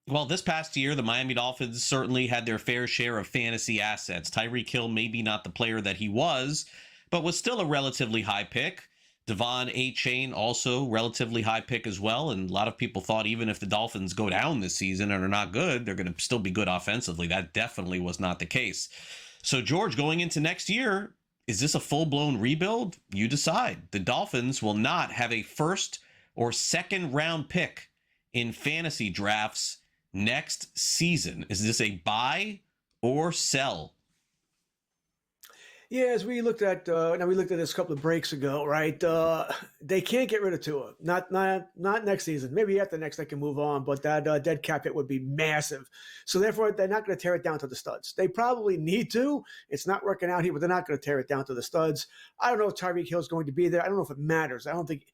Well, this past year, the Miami Dolphins certainly had their fair share of fantasy assets. Tyreek Hill, maybe not the player that he was, but was still a relatively high pick. Devon A-Chain, also relatively high pick as well. And a lot of people thought even if the Dolphins go down this season and are not good, they're going to still be good offensively. That definitely was not the case. So, George, going into next year, is this a full-blown rebuild? You decide. The Dolphins will not have a first or second round pick in fantasy drafts next season. Is this a buy or sell? Yeah, as we looked at, this a couple of breaks ago, right? They can't get rid of Tua. Not next season. Maybe after next they can move on, but that dead cap hit would be massive. So therefore, they're not going to tear it down to the studs. They probably need to. It's not working out here, but they're not going to tear it down to the studs. I don't know if Tyreek Hill's going to be there. I don't know if it matters. I don't think,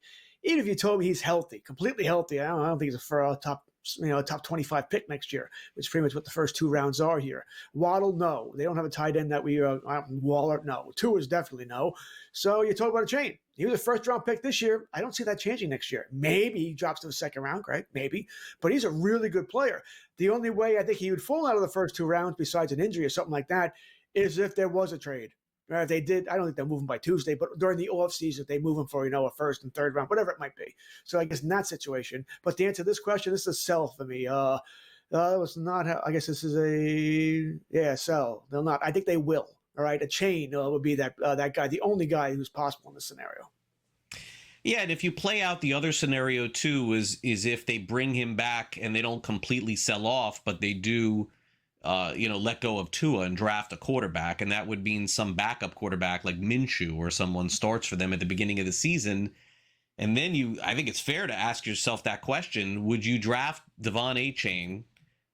even if you told me he's healthy, completely healthy, I don't think he's a top 25 pick next year, which is pretty much what the first two rounds are here. Waddle, no. They don't have a tight end that Waller, no. Two is definitely no. So you talk about a chain. He was a first round pick this year. I don't see that changing next year. Maybe he drops to the second round, right? Maybe. But he's a really good player. The only way I think he would fall out of the first two rounds, besides an injury or something like that, is if there was a trade. If they did, I don't think they'll move him by Tuesday, but during the offseason, they move him for, a first and third round, whatever it might be. So I guess in that situation. But to answer this question, this is a sell for me. It's not, I guess this is a sell. They'll not. I think they will. All right. A chain would be that guy, the only guy who's possible in this scenario. Yeah, and if you play out the other scenario too, is if they bring him back and they don't completely sell off, but they do let go of Tua and draft a quarterback, and that would mean some backup quarterback like Minshew or someone starts for them at the beginning of the season. And then I think it's fair to ask yourself that question. Would you draft Devon A-Chain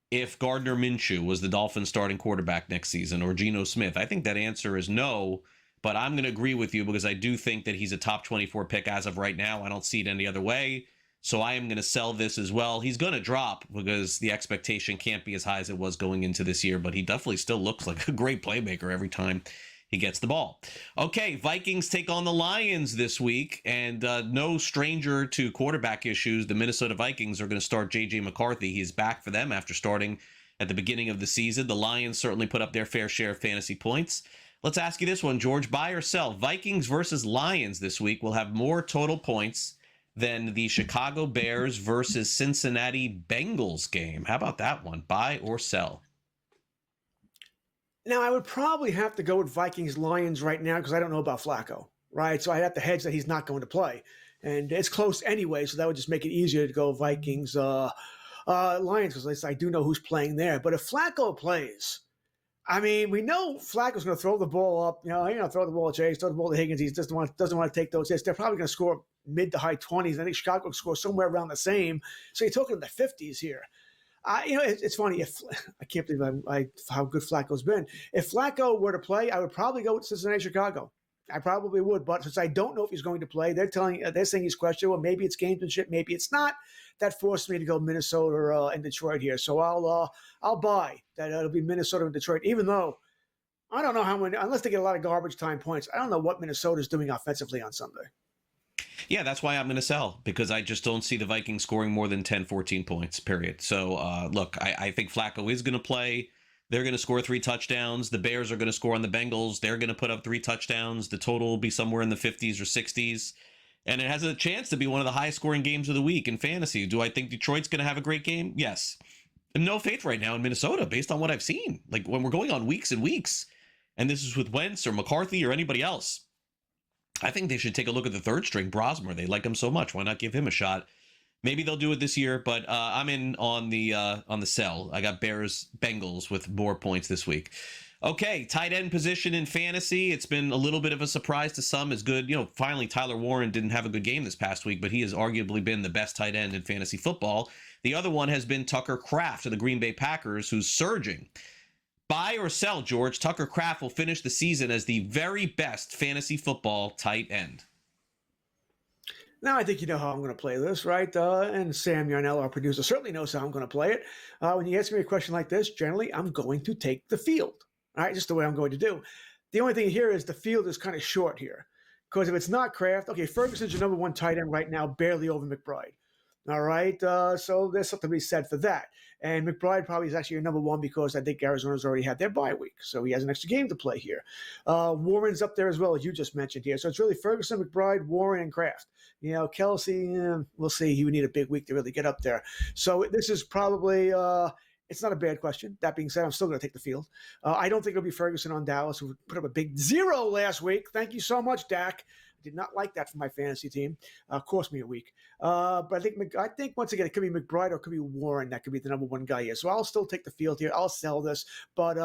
if Gardner Minshew was the Dolphins starting quarterback next season, or Geno Smith? I think that answer is no, but I'm going to agree with you because I do think that he's a top 24 pick as of right now. I don't see it any other way. So I am going to sell this as well. He's going to drop because the expectation can't be as high as it was going into this year, but he definitely still looks like a great playmaker every time he gets the ball. Okay, Vikings take on the Lions this week, and no stranger to quarterback issues. The Minnesota Vikings are going to start J.J. McCarthy. He's back for them after starting at the beginning of the season. The Lions certainly put up their fair share of fantasy points. Let's ask you this one, George. Buy or sell? Vikings versus Lions this week will have more total points than the Chicago Bears versus Cincinnati Bengals game. How about that one? Buy or sell? Now, I would probably have to go with Vikings-Lions right now because I don't know about Flacco, right? So I'd have to hedge that he's not going to play. And it's close anyway, so that would just make it easier to go Vikings-Lions because at least I do know who's playing there. But if Flacco plays, I mean, we know Flacco's going to throw the ball up. Throw the ball to Chase, throw the ball to Higgins. He doesn't want to take those hits. They're probably going to score mid to high 20s. I think Chicago will score somewhere around the same. So you're talking in the 50s here. It's funny. I can't believe how good Flacco's been. If Flacco were to play, I would probably go with Cincinnati, Chicago. I probably would, but since I don't know if he's going to play, they're saying he's questionable. Maybe it's gamesmanship, maybe it's not. That forced me to go Minnesota and Detroit here. So I'll buy that it'll be Minnesota and Detroit, even though I don't know how many, unless they get a lot of garbage time points. I don't know what Minnesota's doing offensively on Sunday. Yeah, that's why I'm going to sell, because I just don't see the Vikings scoring more than 10, 14 points, period. So, look, I think Flacco is going to play. They're going to score 3 touchdowns. The Bears are going to score on the Bengals. They're going to put up 3 touchdowns. The total will be somewhere in the 50s or 60s. And it has a chance to be one of the highest scoring games of the week in fantasy. Do I think Detroit's going to have a great game? Yes. And no faith right now in Minnesota based on what I've seen. Like when we're going on weeks and weeks, and this is with Wentz or McCarthy or anybody else, I think they should take a look at the third string, Brosmer. They like him so much. Why not give him a shot? Maybe they'll do it this year, but I'm in on the sell. I got Bears Bengals with more points this week. Okay, tight end position in fantasy. It's been a little bit of a surprise to some. Is good. Finally, Tyler Warren didn't have a good game this past week, but he has arguably been the best tight end in fantasy football. The other one has been Tucker Kraft of the Green Bay Packers, who's surging. Buy or sell, George? Tucker Kraft will finish the season as the very best fantasy football tight end. Now I think you know how I'm going to play this, right? And Sam Yarnell, our producer, certainly knows how I'm going to play it. When you ask me a question like this, generally I'm going to take the field. All right, just the way I'm going to do. The only thing here is the field is kind of short here. Because if it's not Kraft, okay, Ferguson's your number 1 tight end right now, barely over McBride. All right, so there's something to be said for that. And McBride probably is actually your number 1 because I think Arizona's already had their bye week. So he has an extra game to play here. Warren's up there as well, as you just mentioned here. So it's really Ferguson, McBride, Warren, and Kraft. Kelsey, we'll see. He would need a big week to really get up there. So this is probably it's not a bad question. That being said, I'm still going to take the field. I don't think it'll be Ferguson on Dallas, who put up a big 0 last week. Thank you so much, Dak. Did not like that for my fantasy team. Cost me a week. But I think once again, it could be McBride or it could be Warren. That could be the number 1 guy here. So I'll still take the field here. I'll sell this. But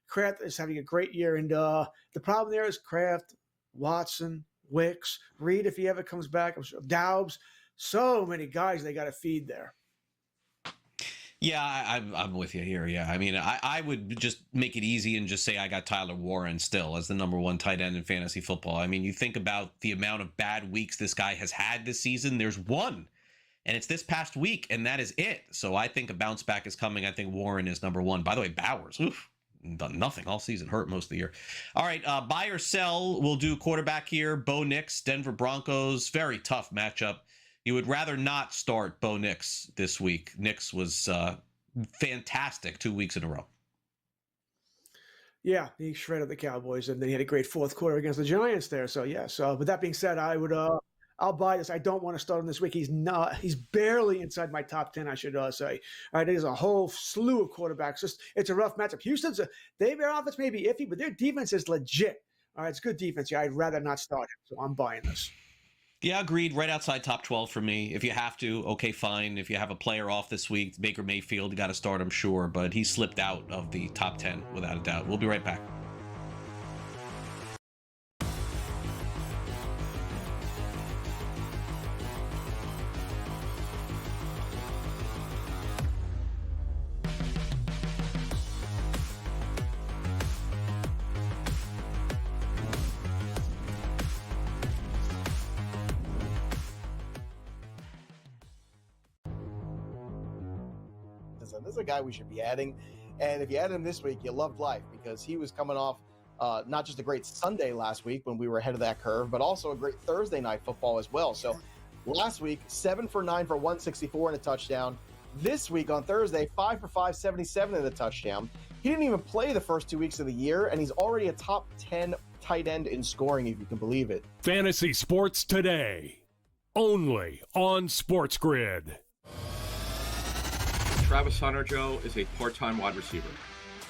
Kraft is having a great year. And the problem there is Kraft, Watson, Wicks, Reed, if he ever comes back, Daubs. So many guys they got to feed there. Yeah, I'm with you here. Yeah, I mean, I would just make it easy and just say I got Tyler Warren still as the number 1 tight end in fantasy football. I mean, you think about the amount of bad weeks this guy has had this season. There's one, and it's this past week, and that is it. So I think a bounce back is coming. I think Warren is number 1. By the way, Bowers, done nothing all season, hurt most of the year. All right, buy or sell. We'll do quarterback here. Bo Nix, Denver Broncos, very tough matchup. You would rather not start Bo Nix this week. Nix was fantastic 2 weeks in a row. Yeah, he shredded the Cowboys, and then he had a great fourth quarter against the Giants there. So, yes. But that being said, I would I'll buy this. I don't want to start him this week. He's barely inside my top 10, I should say. All right, there's a whole slew of quarterbacks. It's a rough matchup. Houston's their offense may be iffy, but their defense is legit. All right, it's good defense. Yeah, I'd rather not start him, so I'm buying this. Yeah, agreed. Right outside top 12 for me. If you have to, okay, fine. If you have a player off this week, Baker Mayfield, you got to start him, sure. But he slipped out of the top 10 without a doubt. We'll be right back. This is a guy we should be adding. And if you add him this week, you loved life because he was coming off not just a great Sunday last week when we were ahead of that curve, but also a great Thursday night football as well. So last week, 7 for 9 for 164 and a touchdown. This week on Thursday, 5 for 5, 77 and a touchdown. He didn't even play the first 2 weeks of the year, and he's already a top 10 tight end in scoring, if you can believe it. Fantasy Sports Today, only on SportsGrid. Travis Hunter, Joe, is a part-time wide receiver.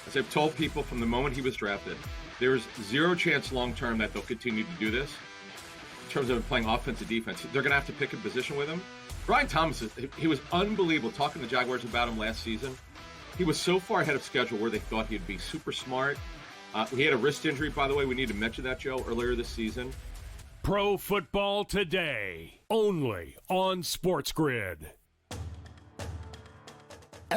As I've told people from the moment he was drafted, there's zero chance long-term that they'll continue to do this in terms of playing offense and defense. They're going to have to pick a position with him. Brian Thomas, he was unbelievable. Talking to the Jaguars about him last season, he was so far ahead of schedule where they thought he'd be super smart. He had a wrist injury, by the way. We need to mention that, Joe, earlier this season. Pro Football Today, only on SportsGrid.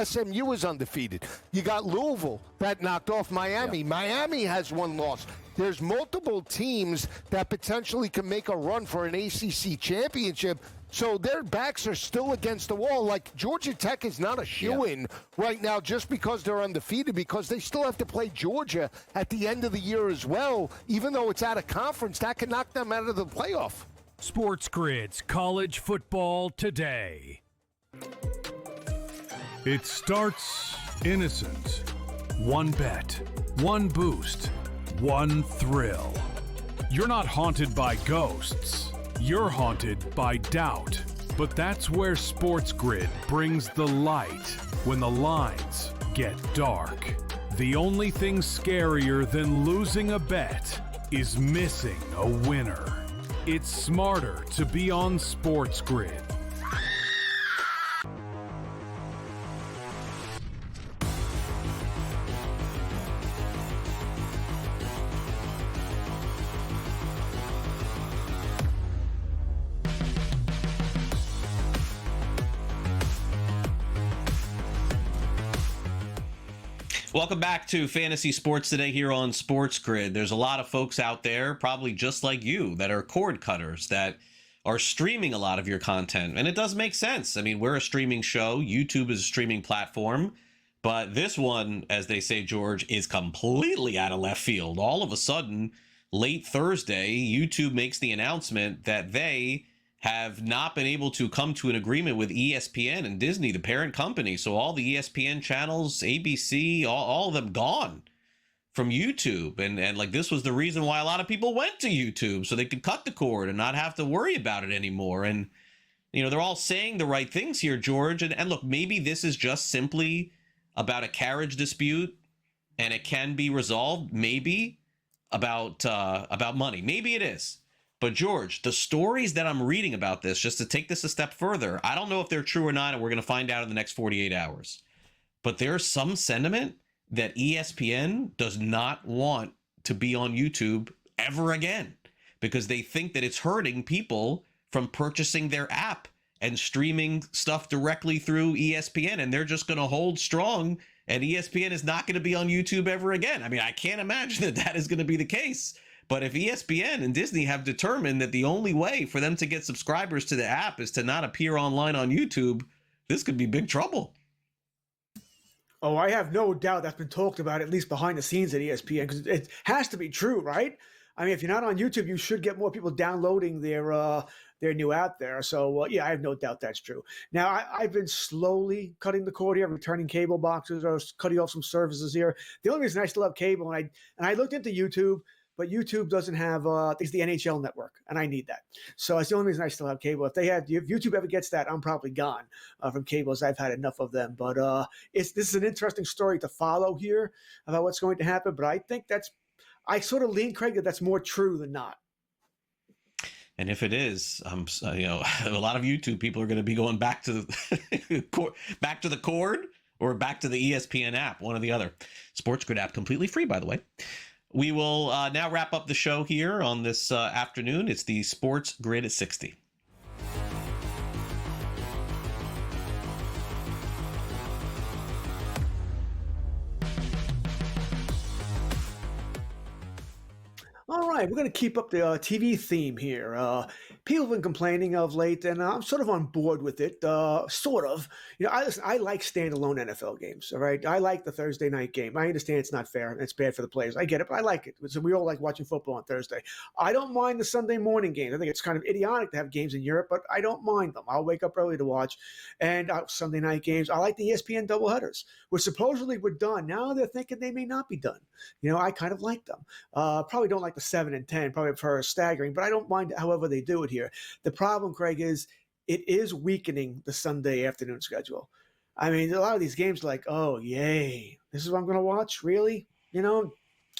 SMU is undefeated. You got Louisville that knocked off Miami. Yeah. Miami has one loss. There's multiple teams that potentially can make a run for an ACC championship. So their backs are still against the wall. Like Georgia Tech is not a shoo-in right now just because they're undefeated, because they still have to play Georgia at the end of the year as well. Even though it's out of conference, that can knock them out of the playoff. SportsGrid's College Football Today. It starts innocent. One bet, one boost, one thrill. You're not haunted by ghosts. You're haunted by doubt. But that's where SportsGrid brings the light when the lines get dark. The only thing scarier than losing a bet is missing a winner. It's smarter to be on SportsGrid. Welcome back to Fantasy Sports Today here on SportsGrid. There's a lot of folks out there, probably just like you, that are cord cutters, that are streaming a lot of your content. And it does make sense. I mean, we're a streaming show. YouTube is a streaming platform. But this one, as they say, George, is completely out of left field. All of a sudden, late Thursday, YouTube makes the announcement that they have not been able to come to an agreement with ESPN and Disney, the parent company. So all the ESPN channels, ABC, all of them gone from YouTube. And like, this was the reason why a lot of people went to YouTube, so they could cut the cord and not have to worry about it anymore. And, you know, they're all saying the right things here, George. And look, maybe this is just simply about a carriage dispute and it can be resolved. Maybe about money. Maybe it is. But George, the stories that I'm reading about this, just to take this a step further, I don't know if they're true or not, and we're going to find out in the next 48 hours. But there's some sentiment that ESPN does not want to be on YouTube ever again, because they think that it's hurting people from purchasing their app and streaming stuff directly through ESPN, and they're just going to hold strong, and ESPN is not going to be on YouTube ever again. I mean, I can't imagine that that is going to be the case. But if ESPN and Disney have determined that the only way for them to get subscribers to the app is to not appear online on YouTube, this could be big trouble. Oh, I have no doubt that's been talked about, at least behind the scenes at ESPN, because it has to be true, right? I mean, if you're not on YouTube, you should get more people downloading their new app there. So, yeah, I have no doubt that's true. Now, I've been slowly cutting the cord here, returning cable boxes or cutting off some services here. The only reason I still have cable, and I looked into YouTube, but YouTube doesn't have it's the NHL network, and I need that. So that's the only reason I still have cable. If YouTube ever gets that, I'm probably gone from cables. I've had enough of them. But this is an interesting story to follow here about what's going to happen. But I think I sort of lean, Craig, that that's more true than not. And if it is, you know, a lot of YouTube people are going to be going back to the cord or back to the ESPN app, one or the other. SportsGrid app, completely free, by the way. We will now wrap up the show here on this afternoon. It's the SportsGrid at 60. All right, we're going to keep up the TV theme here. people have been complaining of late, and I'm sort of on board with it. Sort of. I like standalone NFL games. All right, I like the Thursday night game. I understand it's not fair. It's bad for the players. I get it, but I like it. So we all like watching football on Thursday. I don't mind the Sunday morning games. I think it's kind of idiotic to have games in Europe, but I don't mind them. I'll wake up early to watch. And Sunday night games, I like the ESPN doubleheaders, which supposedly were done. Now they're thinking they may not be done. I kind of like them. Probably don't like the 7 and 10. Probably prefer staggering, but I don't mind however they do it here. The problem, Craig, is it is weakening the Sunday afternoon schedule. I mean, a lot of these games are like, oh, yay, this is what I'm going to watch? Really?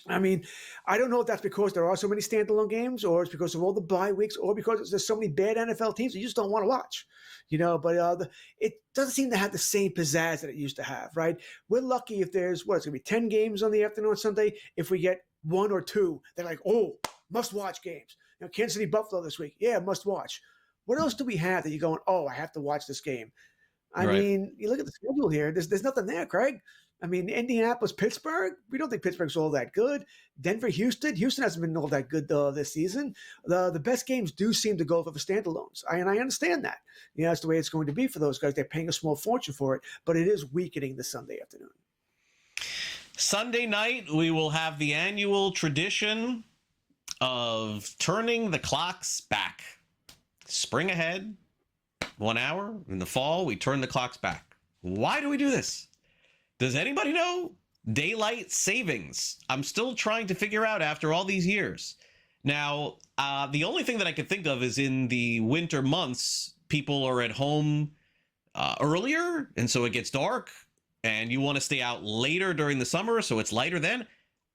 I mean, I don't know if that's because there are so many standalone games, or it's because of all the bye weeks, or because there's so many bad NFL teams that you just don't want to watch. But it doesn't seem to have the same pizzazz that it used to have, right? We're lucky if there's, it's going to be 10 games on the afternoon on Sunday, if we get 1 or 2, they're like, oh, must-watch games. Kansas City Buffalo this week, yeah, must-watch. What else do we have that you're going, oh, I have to watch this game? I mean, you look at the schedule here, there's nothing there, Craig. I mean, Indianapolis, Pittsburgh, we don't think Pittsburgh's all that good. Denver, Houston hasn't been all that good this season. The best games do seem to go for the standalones. And I understand that. That's the way it's going to be for those guys. They're paying a small fortune for it, but it is weakening the Sunday afternoon. Sunday night, we will have the annual tradition of turning the clocks back. Spring ahead, 1 hour. In the fall, we turn the clocks back. Why do we do this? Does anybody know? Daylight savings. I'm still trying to figure out after all these years. Now, the only thing that I could think of is in the winter months, people are at home earlier, and so it gets dark, and you want to stay out later during the summer, so it's lighter then.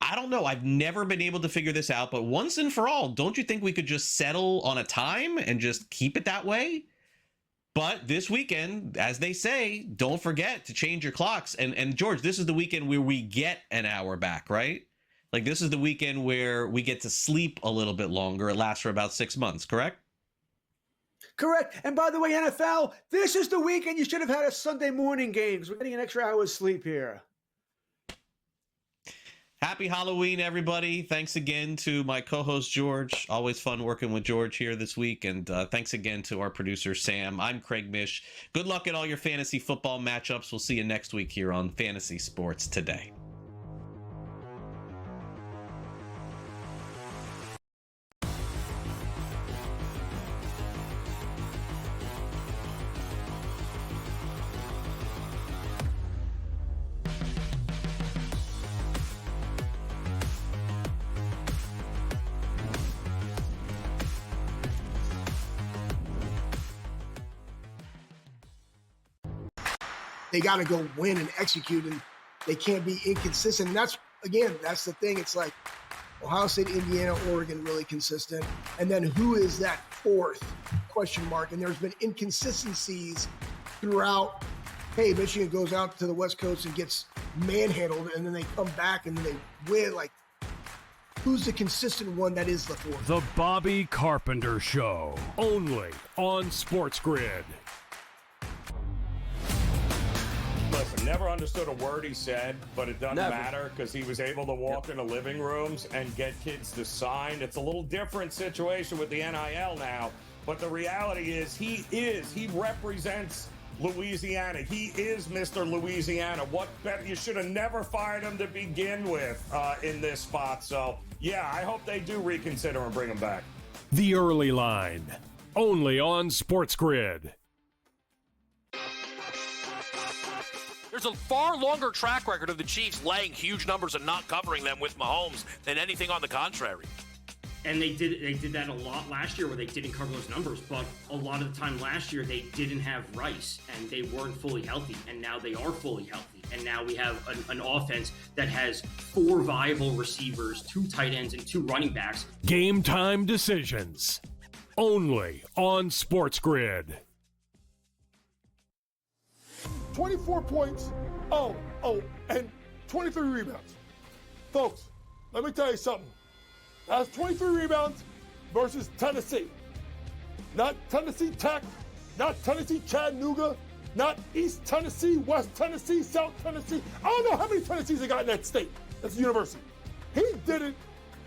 I don't know. I've never been able to figure this out, but once and for all, don't you think we could just settle on a time and just keep it that way? But this weekend, as they say, don't forget to change your clocks. And George, this is the weekend where we get an hour back, right? Like, this is the weekend where we get to sleep a little bit longer. It lasts for about 6 months, correct? Correct. And by the way, NFL, this is the weekend you should have had a Sunday morning game because we're getting an extra hour's sleep here. Happy Halloween, everybody. Thanks again to my co-host, George. Always fun working with George here this week. And thanks again to our producer, Sam. I'm Craig Mish. Good luck at all your fantasy football matchups. We'll see you next week here on Fantasy Sports Today. They got to go win and execute, and they can't be inconsistent. And that's the thing. It's like Ohio State, Indiana, Oregon, really consistent. And then who is that fourth question mark? And there's been inconsistencies throughout. Hey, Michigan goes out to the West Coast and gets manhandled, and then they come back and then they win. Like, who's the consistent one that is the fourth? The Bobby Carpenter Show, only on SportsGrid. Listen, never understood a word he said, but it doesn't matter because he was able to walk into living rooms and get kids to sign. It's a little different situation with the NIL now, but the reality is he represents Louisiana. He is Mr. Louisiana. What better? You should have never fired him to begin with in this spot. So, yeah, I hope they do reconsider and bring him back. The Early Line, only on SportsGrid. There's a far longer track record of the Chiefs laying huge numbers and not covering them with Mahomes than anything on the contrary. And they did that a lot last year where they didn't cover those numbers, but a lot of the time last year they didn't have Rice and they weren't fully healthy, and now they are fully healthy. And now we have an offense that has 4 viable receivers, 2 tight ends, and 2 running backs. Game time decisions, only on SportsGrid. 24 points, and 23 rebounds. Folks, let me tell you something. That's 23 rebounds versus Tennessee. Not Tennessee Tech, not Tennessee Chattanooga, not East Tennessee, West Tennessee, South Tennessee. I don't know how many Tennessees they got in that state. That's a university. He did it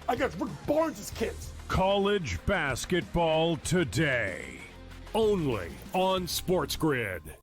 against Rick Barnes' kids. College basketball today. Only on SportsGrid.